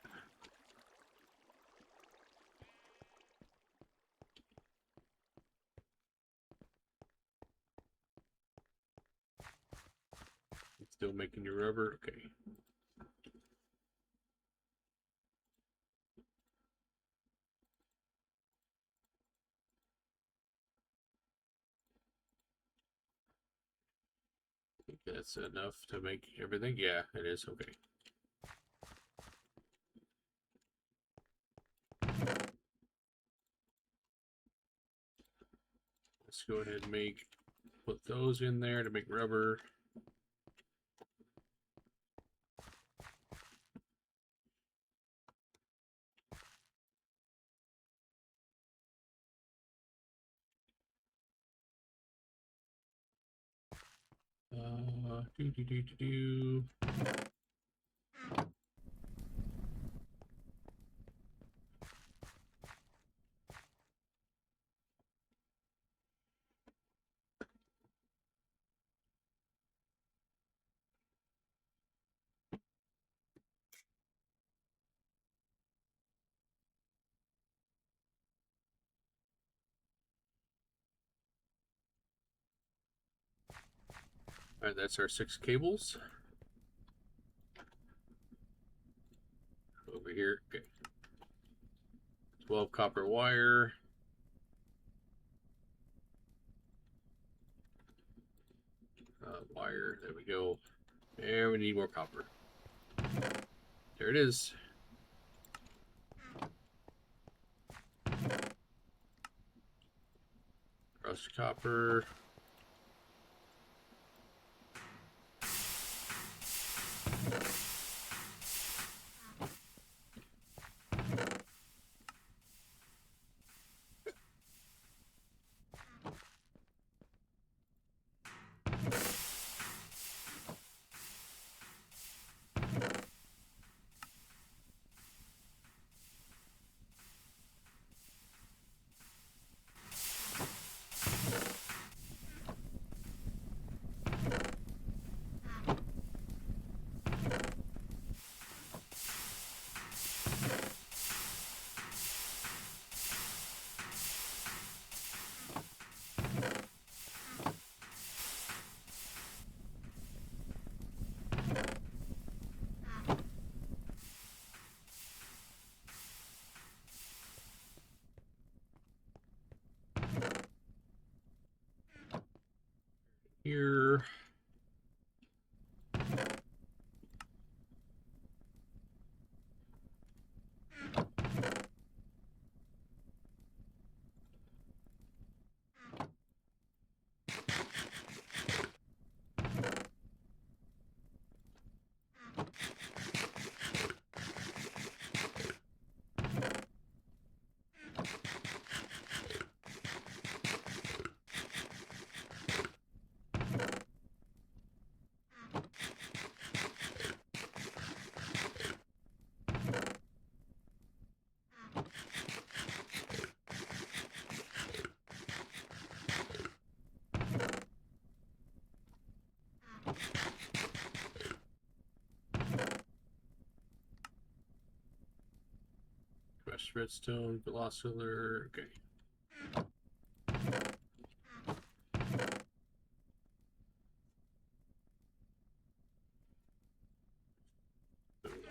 Still making your rubber. Okay. I think that's enough to make everything. Yeah, it is. Okay. Let's go ahead and put those in there to make rubber. Do. All right, that's our 6 cables. Over here, okay. 12 copper wire. Wire, there we go. And we need more copper. There it is. Crushed copper. Here. Crushed redstone, velocitor. Okay.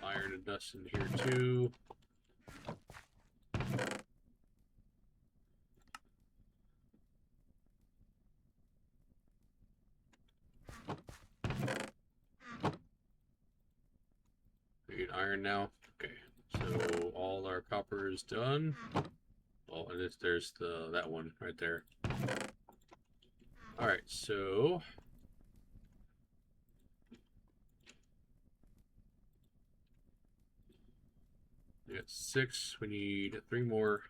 Iron and dust in here too. We get iron now. Okay, so all our copper is done. Oh, and there's that one right there. All right, so we got 6. We need 3 more.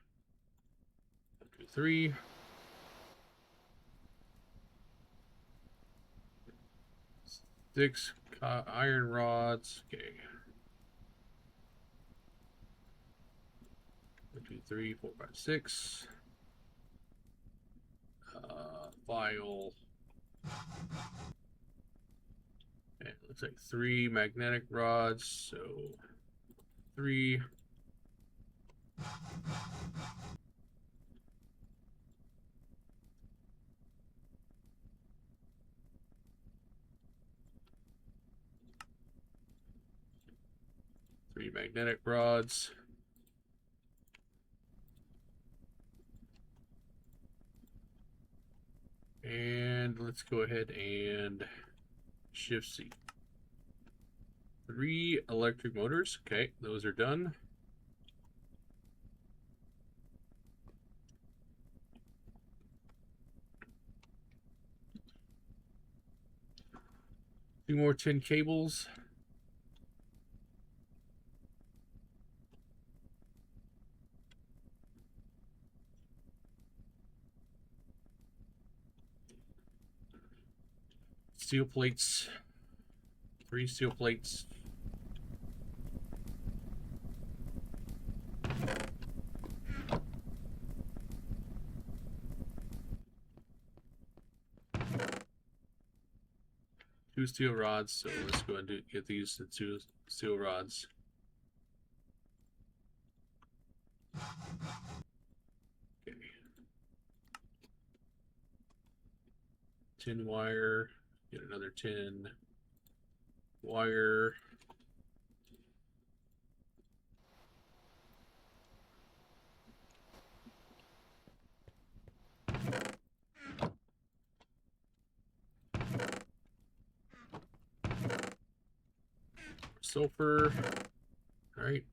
1, 2, 3. 6 iron rods. Okay. 1, 2, 3, 4, 5, 6. File. And it looks like 3 magnetic rods. So 3. 3 magnetic rods. And let's go ahead and shift C. 3 electric motors. Okay, those are done. Two more tin cables. Steel plates. 3 steel plates. Two steel rods. So let's go ahead and get these 2 steel rods. Okay. Tin wire. Get another tin wire. Sulfur. All right.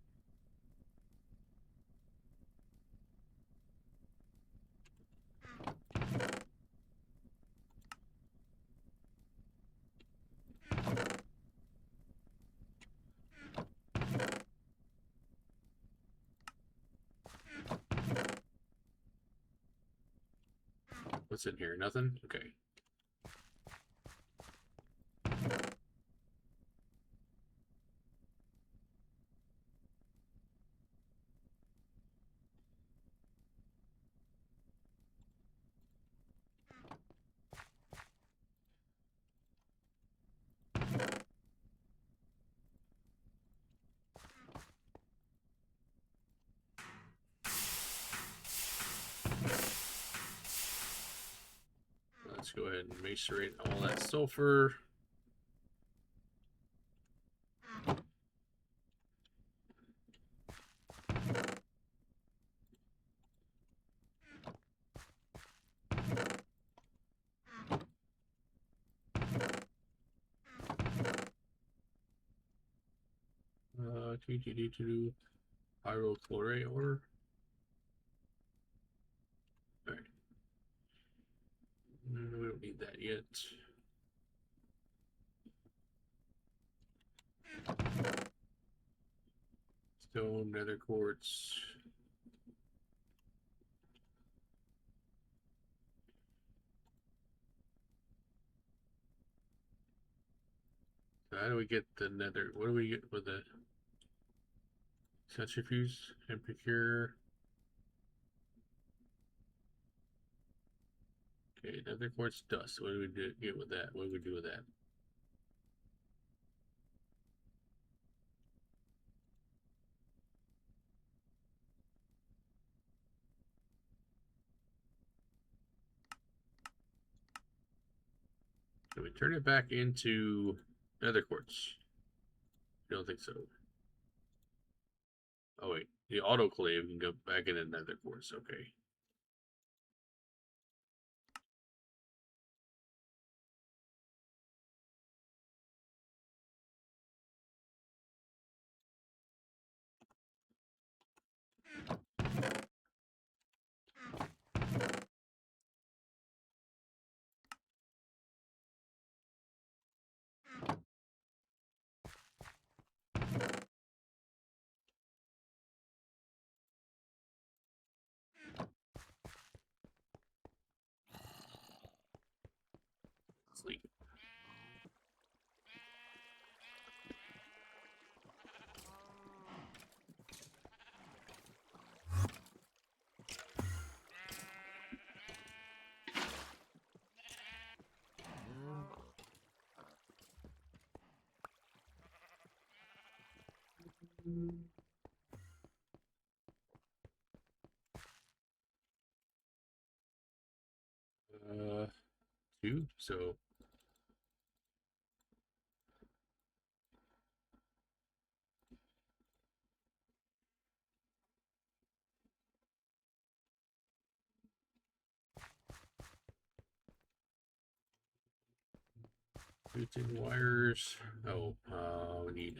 What's in here? Nothing? Okay. Let's go ahead and macerate all that sulfur. TTD2 pyrochlorate ore. All right. We don't need that yet. Stone, nether quartz. So how do we get the nether? What do we get with the centrifuge and procure? Okay, nether quartz dust. What do we get with that? What do we do with that? Can we turn it back into nether quartz? I don't think so. Oh wait, the autoclave can go back into nether quartz. Okay. Sleep. Uh, 2. So Routing wires. Oh, we need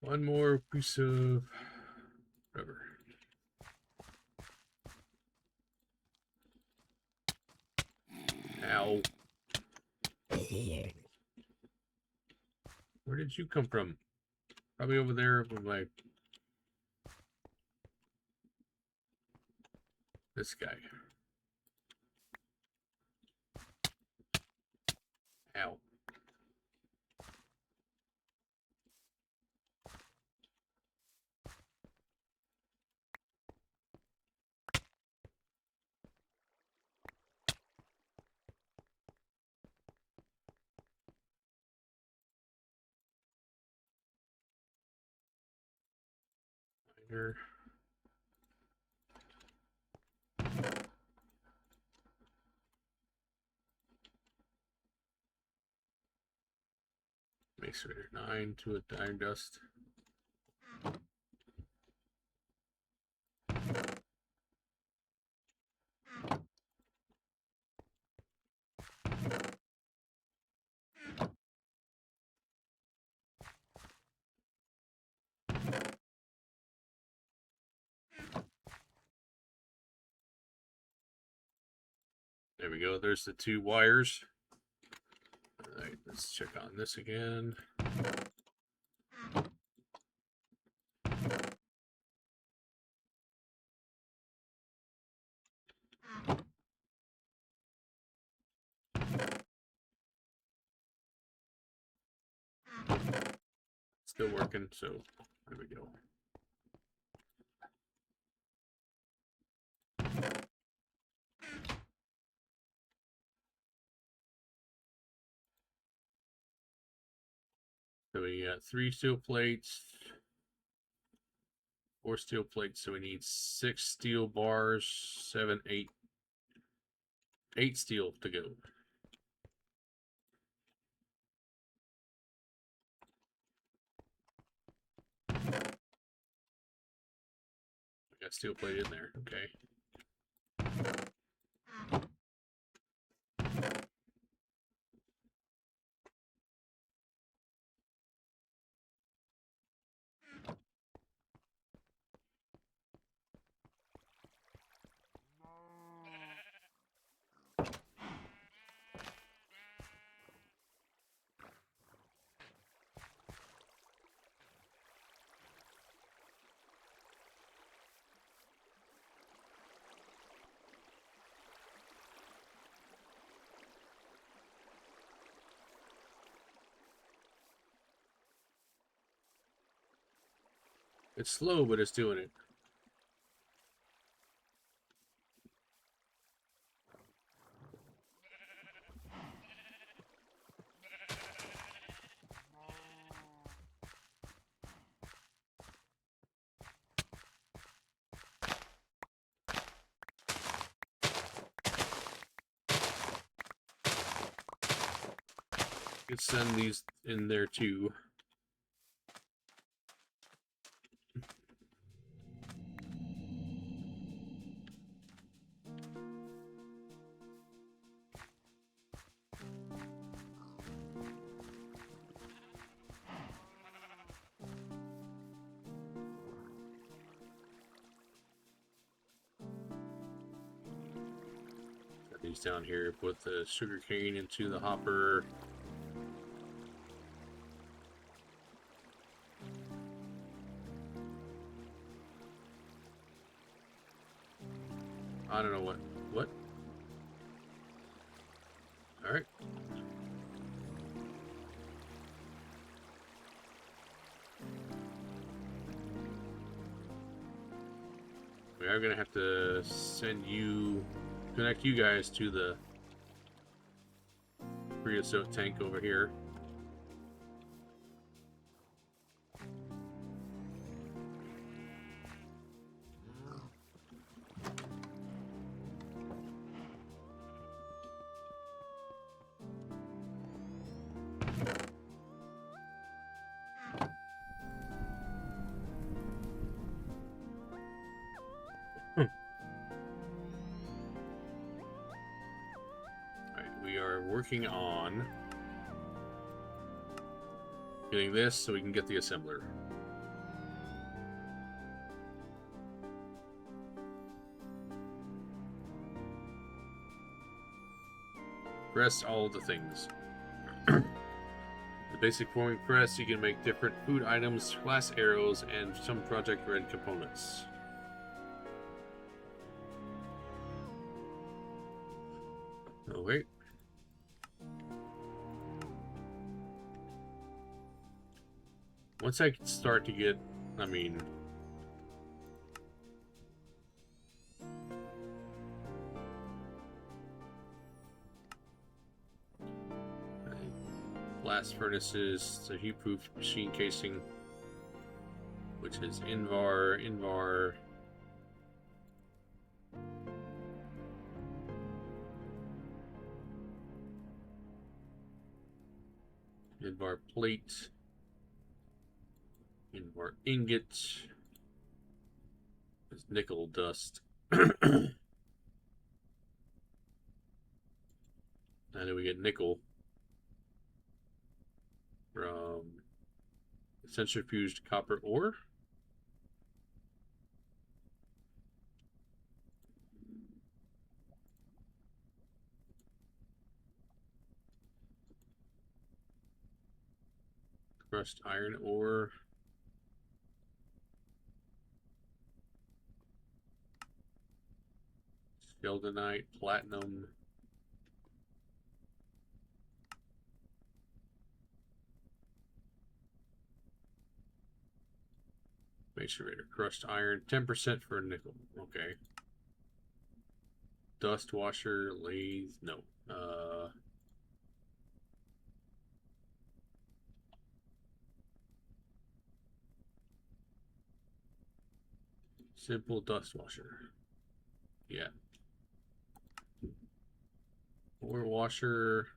one more piece of rubber. Ow. Where did you come from? Probably over there with my... This guy. Ow. Here. Makesurator 9 to a iron dust. There we go. There's the 2 wires. All right, let's check on this again. Still working, so there we go. So we got 3 steel plates, 4 steel plates, so we need 6 steel bars, 7, 8. 8 steel to go. I got steel plate in there, okay. It's slow, but it's doing it. Let's send these in there too. Got these down here. Put the sugar cane into the hopper. I don't know what. What? All right. We are gonna have to connect you guys to the creosote tank over here. working on getting this so we can get the assembler. Press all the things. The basic forming press, you can make different food items, glass arrows, and some project red components. Oh wait. Once I start to get, blast furnaces, the heat-proof machine casing, which is Invar, Invar plate, Invar ingot, there's nickel dust. And then we get nickel from centrifuged copper ore. Crushed iron ore. Sheldonite, platinum. Macerator, crushed iron, 10% for nickel. Okay. Dust washer, lathe, no. Simple dust washer. Yeah. Ore washer.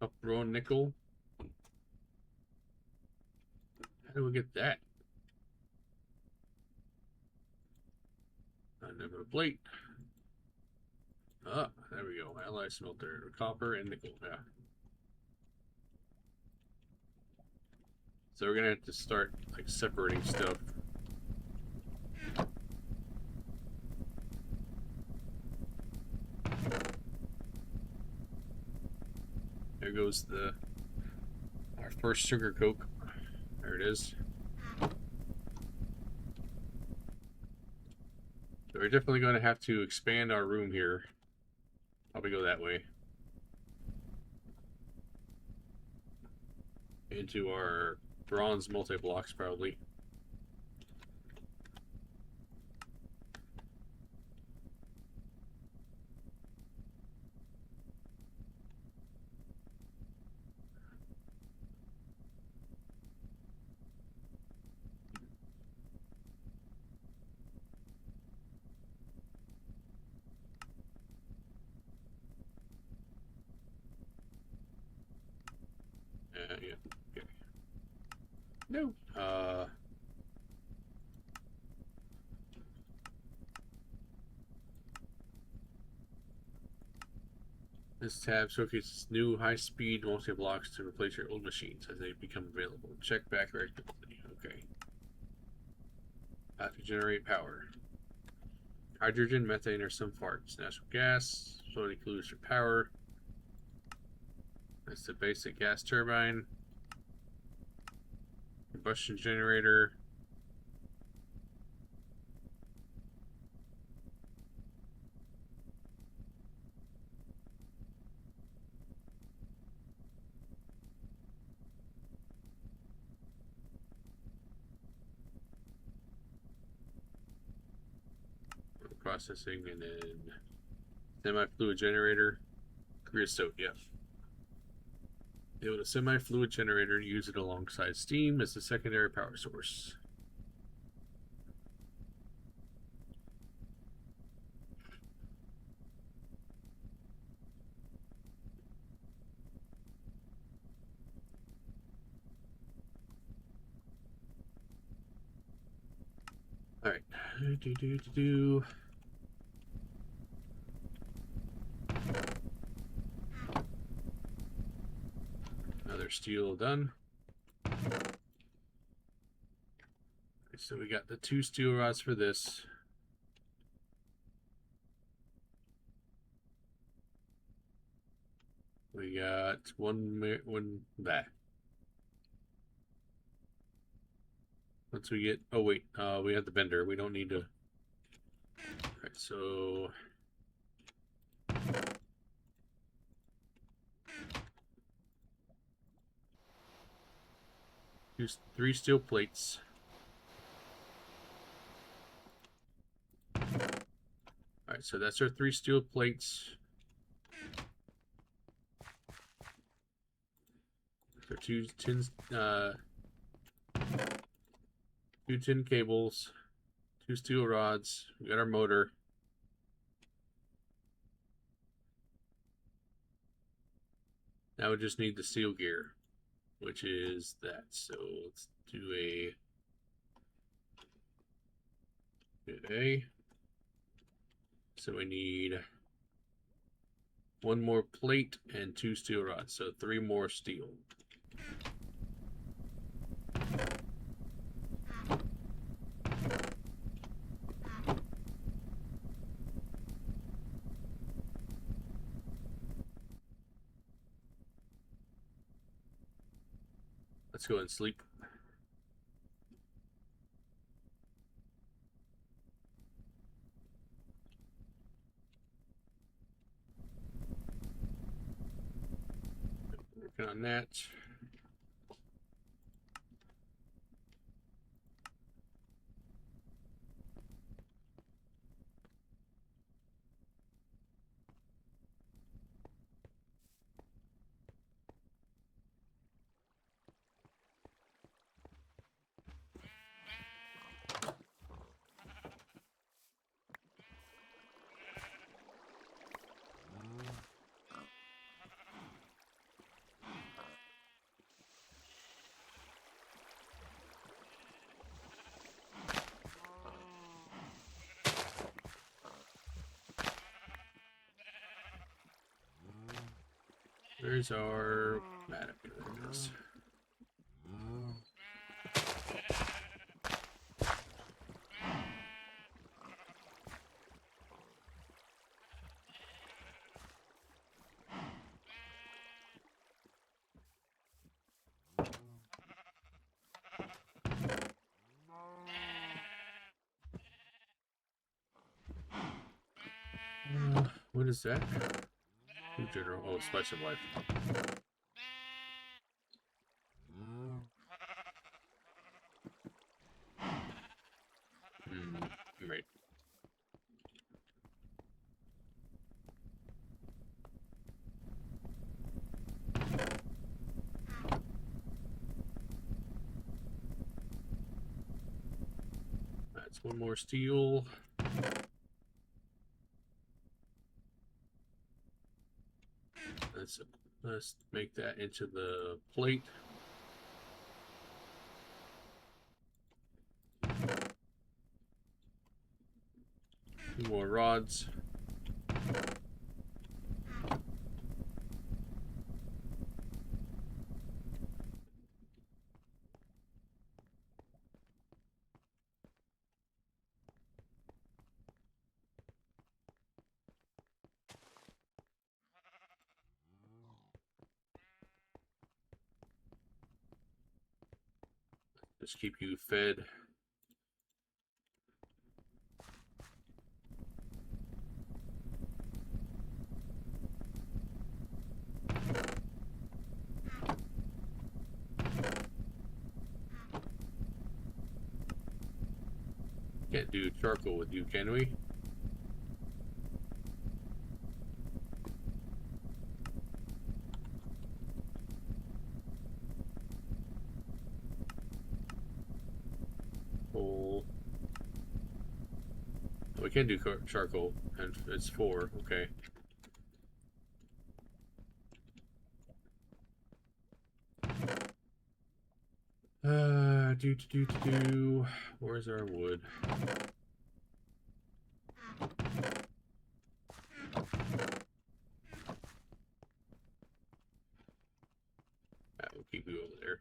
Uprow nickel. How do we get that? Another plate. Ah, there we go. Alloy smelter. Copper and nickel. Yeah. So we're gonna have to start like separating stuff. There goes our first sugar coke. There it is. So we're definitely going to have to expand our room here. Probably go that way. Into our bronze multi-blocks, probably. Yeah. Okay. No. This tab showcases new high-speed multi-blocks to replace your old machines as they become available. Check back regularly. Okay. How to generate power. Hydrogen, methane, or some farts. Natural gas. Floating fluids for power. That's the basic gas turbine. Combustion generator. Processing, and then semi-fluid generator. Creosote, yeah. Build a semi-fluid generator and use it alongside steam as a secondary power source. All right. Another steel done. So we got the 2 steel rods for this. We got one that. Once we get, oh wait, we have the bender. We don't need to. All right, so use 3 steel plates. All right, so that's our 3 steel plates. So 2 tin cables, 2 steel rods. We got our motor. Now we just need the steel gear, which is that. So let's do a. So we need 1 more plate and 2 steel rods. So 3 more steel. Let's go and sleep. Working on that. Where's our mattock? There it is. What is that? New general. Oh, spice of life. Right. That's 1 more steel. Let's make that into the plate. Two more rods. Just keep you fed. Can't do charcoal with you, can we? Coal. We can do charcoal, and it's 4. Okay. Where's our wood? We'll keep you over there.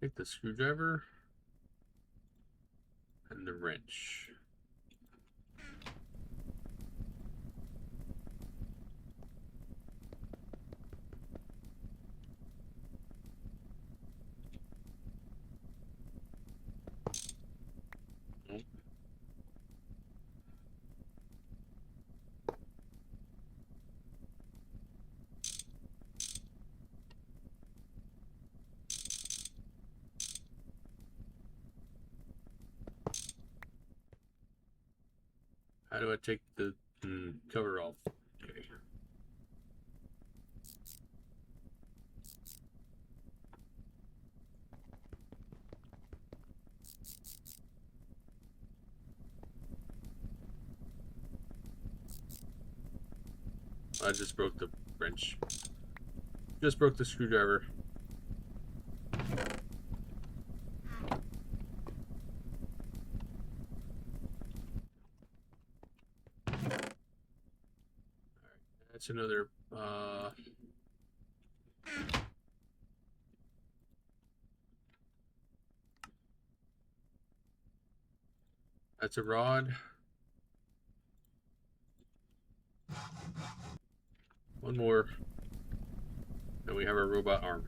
Take the screwdriver and the wrench. Nope. How do I take the cover off? Okay. I just broke the wrench. Just broke the screwdriver. That's another that's a rod. One more. And we have our robot arm.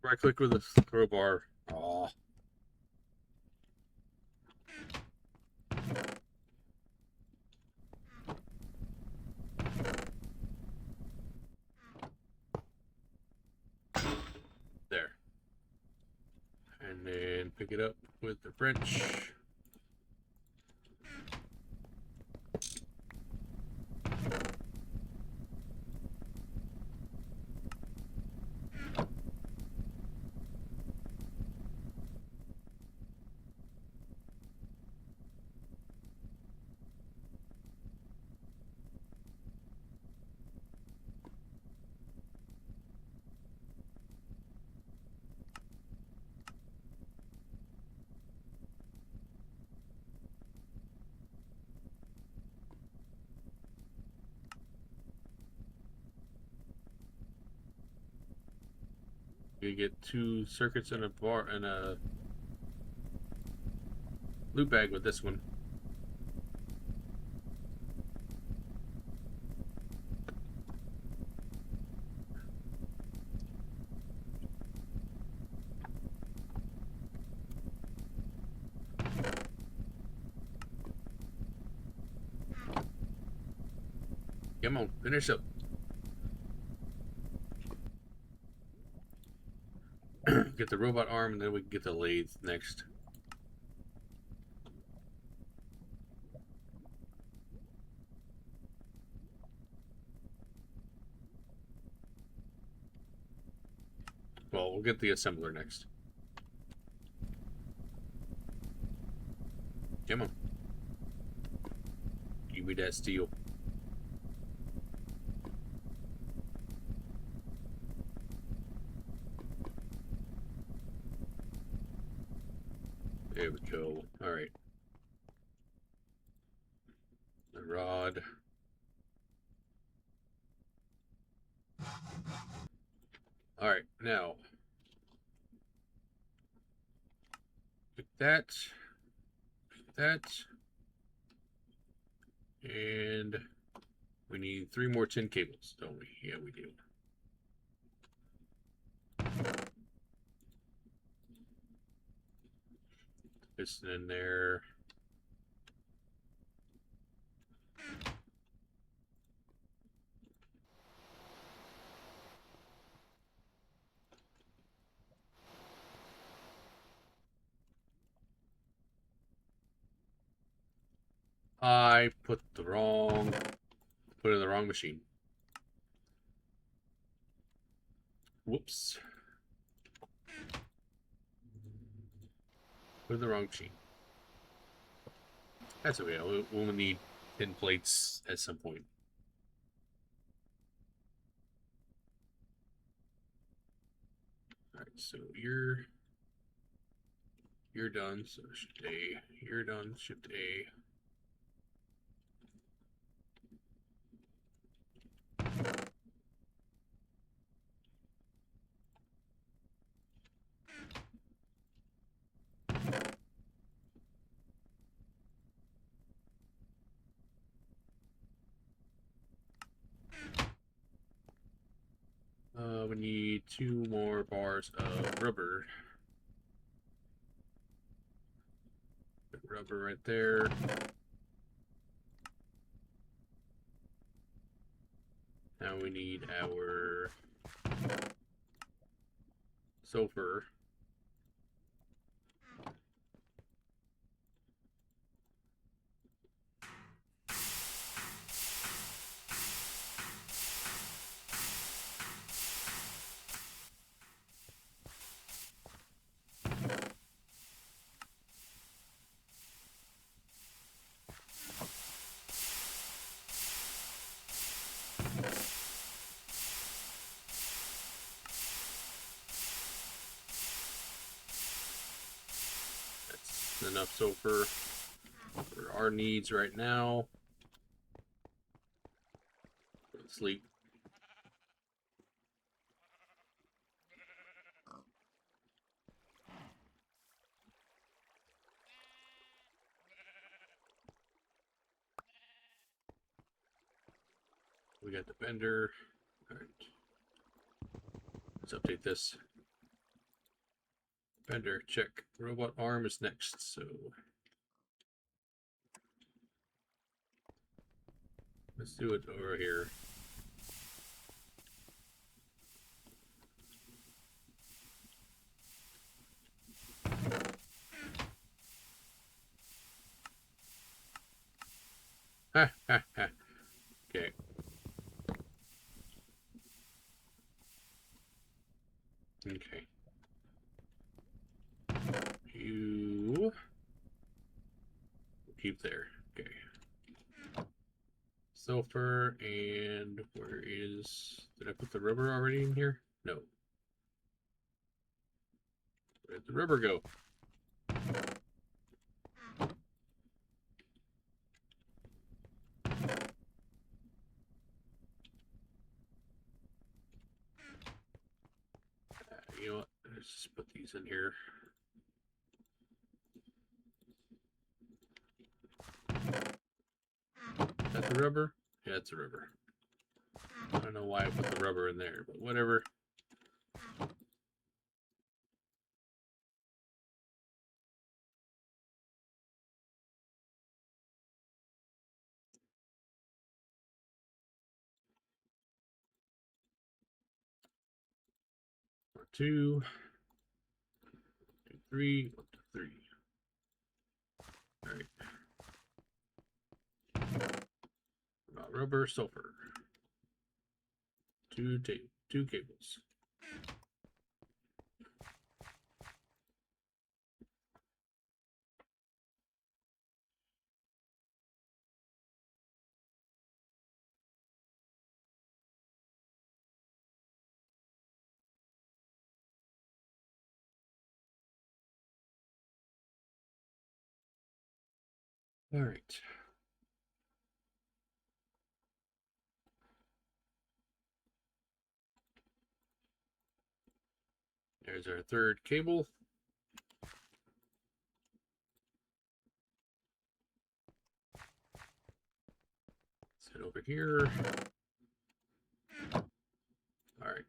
Right click with the crowbar. Oh. There. And then pick it up with the wrench. You get 2 circuits and a bar and a loop bag with this one. Come on, finish up. Get the robot arm, and then we can get the lathe next. Well, we'll get the assembler next. Come on. Give me that steel. There we go. Alright. The rod. Alright, now. Pick that. Pick that. And we need 3 more tin cables, don't we? Yeah, we do. Piston in there. I put it in the wrong machine. Whoops. Put in the wrong machine. That's okay. We'll need 10 plates at some point. Alright, so you're done, so shift A. You're done, shift A. We need 2 more bars of rubber. Put rubber right there. Now we need our sulfur. That's enough sulfur for our needs right now. Sleep. We got the bender. All right. Let's update this. Bender, check. Robot arm is next, so let's do it over here. Ha ha ha. Okay. Okay. You keep there. Okay. Sulfur, and where is... Did I put the rubber already in here? No. Where'd the rubber go? You know what? Let's just put these in here. Is that the rubber? Yeah, it's the rubber. I don't know why I put the rubber in there, but whatever. 2, 2, 3, 1, 2, 3. All right. Rubber, sulfur. 2 cables. All right. There's our third cable. Set over here. All right.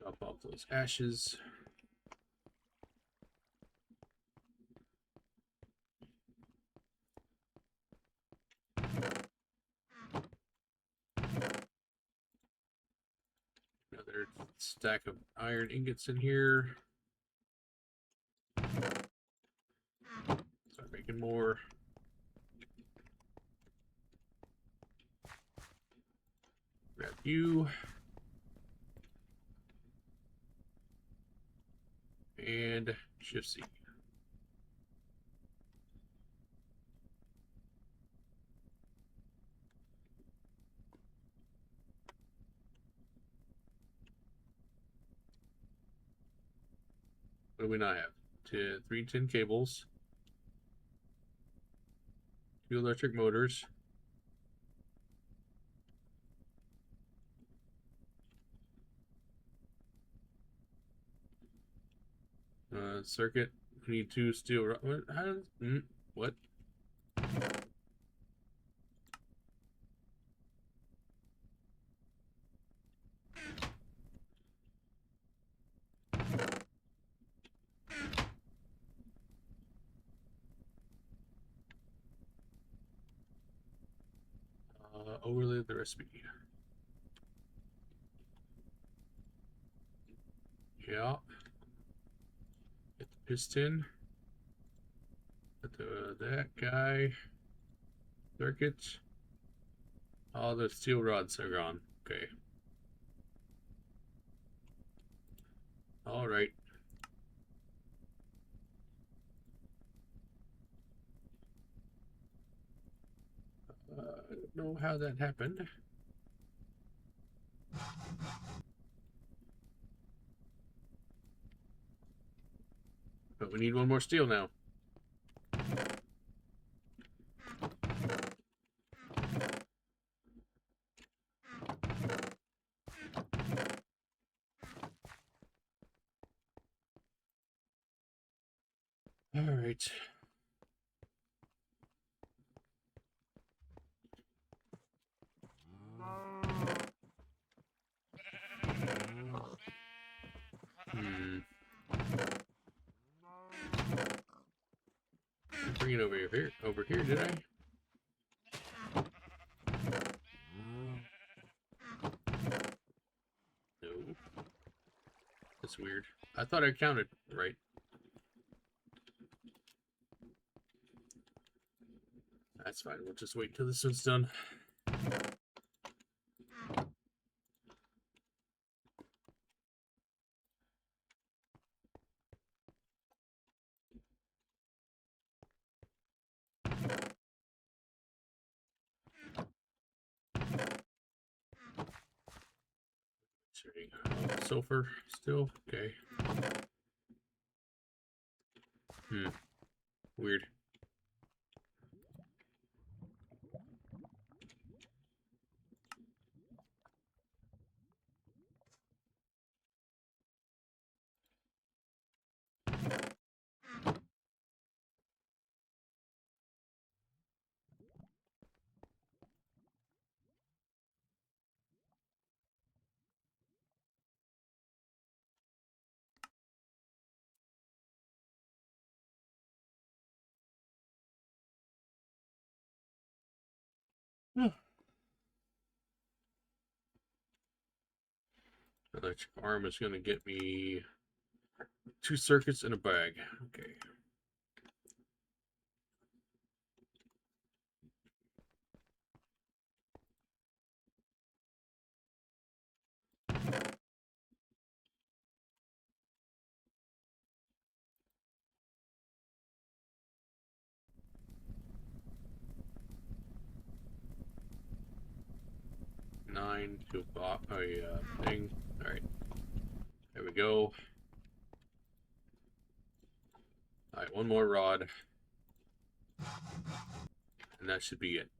Drop off those ashes. Another stack of iron ingots in here. Start making more. Grab you. And Shift C. What do we not have? 3 tin cables. 2 electric motors. Circuit. We need 2 steel. What? What? Overlay the recipe. Yeah. Get the piston. Get that guy. Circuit. All the steel rods are gone. Okay. All right. I don't know how that happened. But we need 1 more steel now. All right. Bring it over here. Over here, did I? No. That's weird. I thought I counted right. That's fine. We'll just wait till this one's done. Sulfur still? Okay. Weird. Electric arm is going to get me 2 circuits in a bag. Okay. Nine to a thing. All right. There we go. All right, one more rod. And that should be it.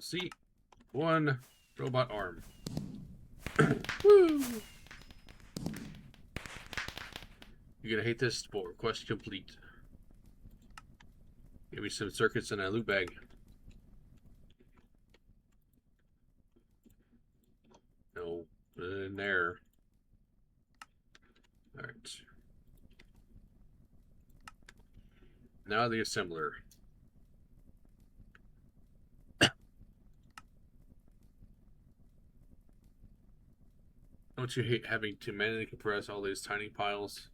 See? One robot arm. Woo! You're gonna hate this, but request complete. Give me some circuits in a loot bag. No, put it in there. Alright. Now the assembler. Don't you hate having to manually compress all these tiny piles?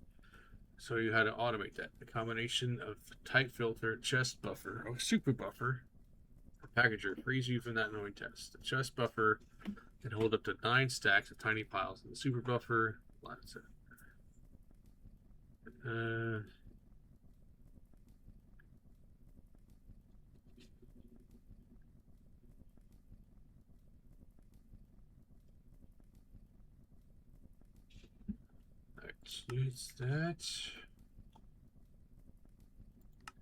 So you had to automate that. The combination of tight filter, chest buffer, or super buffer, or packager frees you from that annoying test. The chest buffer can hold up to 9 stacks of tiny piles, and the super buffer, that's it. Use that.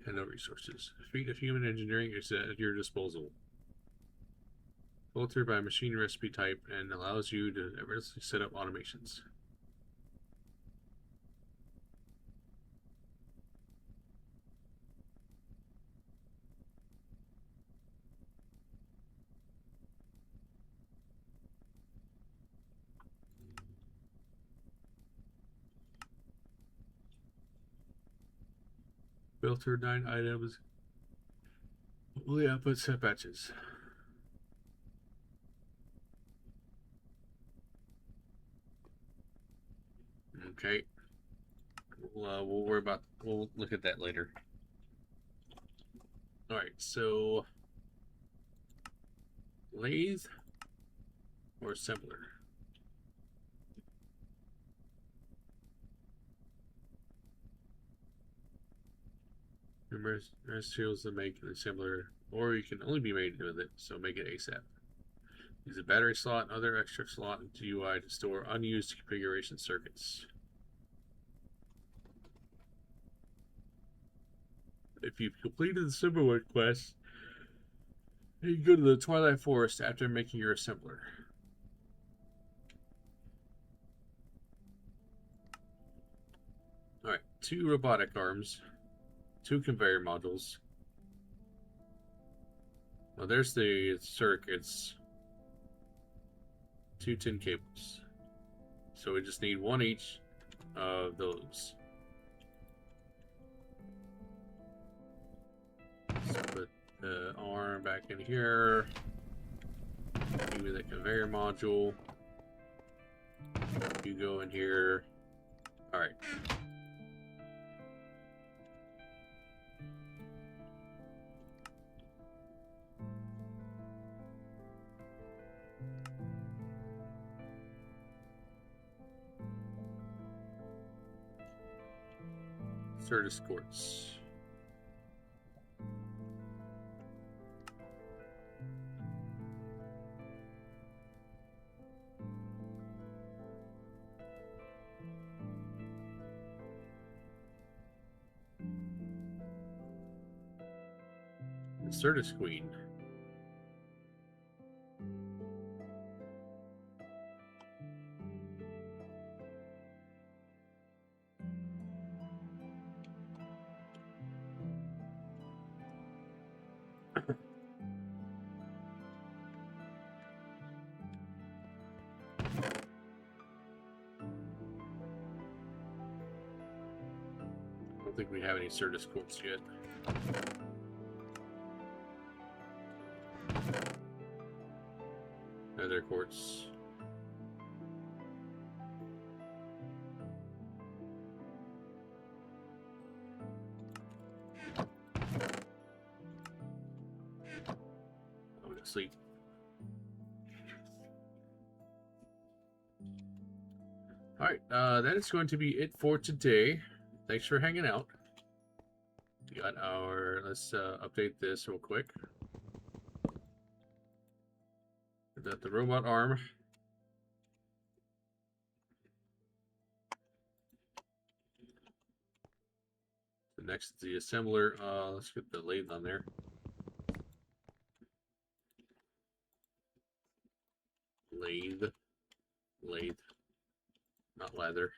And no resources. Feat of human engineering is at your disposal. Filtered by machine recipe type and allows you to effortlessly set up automations. Filter 9 items. Only output set batches. Okay. We'll worry about. We'll look at that later. All right. So, lathe or assembler. Numerous materials to make an assembler, or you can only be made with it. So make it ASAP. Use a battery slot and other extra slot into UI to store unused configuration circuits. If you've completed the Silverwood quest, you can go to the Twilight Forest after making your assembler. Alright, 2 robotic arms, 2 conveyor modules. Well, there's the circuits. 2 tin cables. So we just need 1 each of those. So put the arm back in here. Give me the conveyor module. You go in here. Alright. Certus quartz. Certus queen. I don't think we have any Certus quartz yet. quartz. I'm gonna sleep. All right, that is going to be it for today. Thanks for hanging out. We got our, let's update this real quick. We got the robot arm. The next is the assembler. Let's get the lathe on there. Lathe, not leather.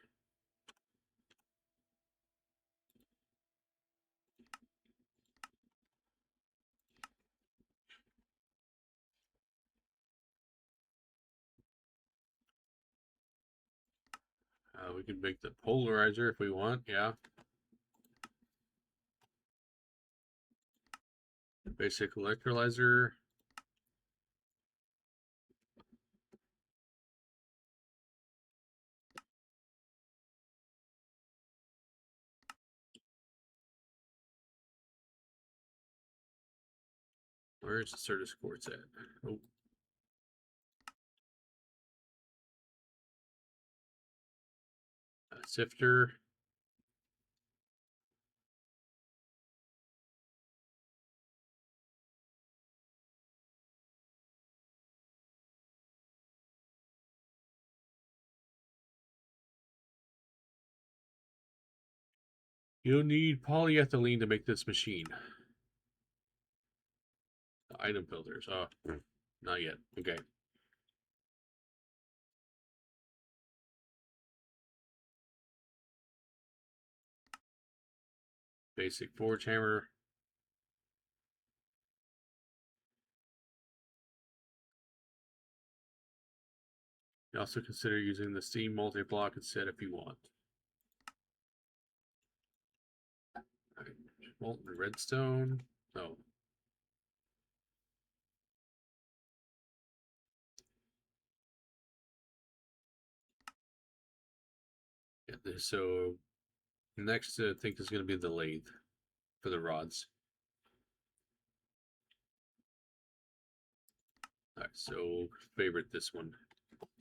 We can make the polarizer if we want, yeah. Basic electrolyzer. Where's the Certus quartz at? Oh. Sifter. You'll need polyethylene to make this machine. The item filters. Oh, not yet. Okay. Basic forge hammer. You also consider using the steam multi-block instead if you want. Right. Molten redstone. Oh. Yeah, so next I think is going to be the lathe for the rods. Alright, so we'll favorite this one.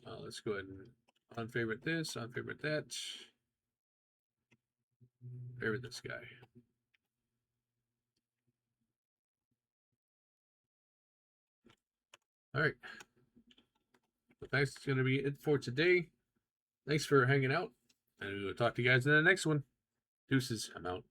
Let's go ahead and unfavorite this, unfavorite that. Favorite this guy. Alright. Well, that's going to be it for today. Thanks for hanging out. And we will talk to you guys in the next one. Deuces, I'm out.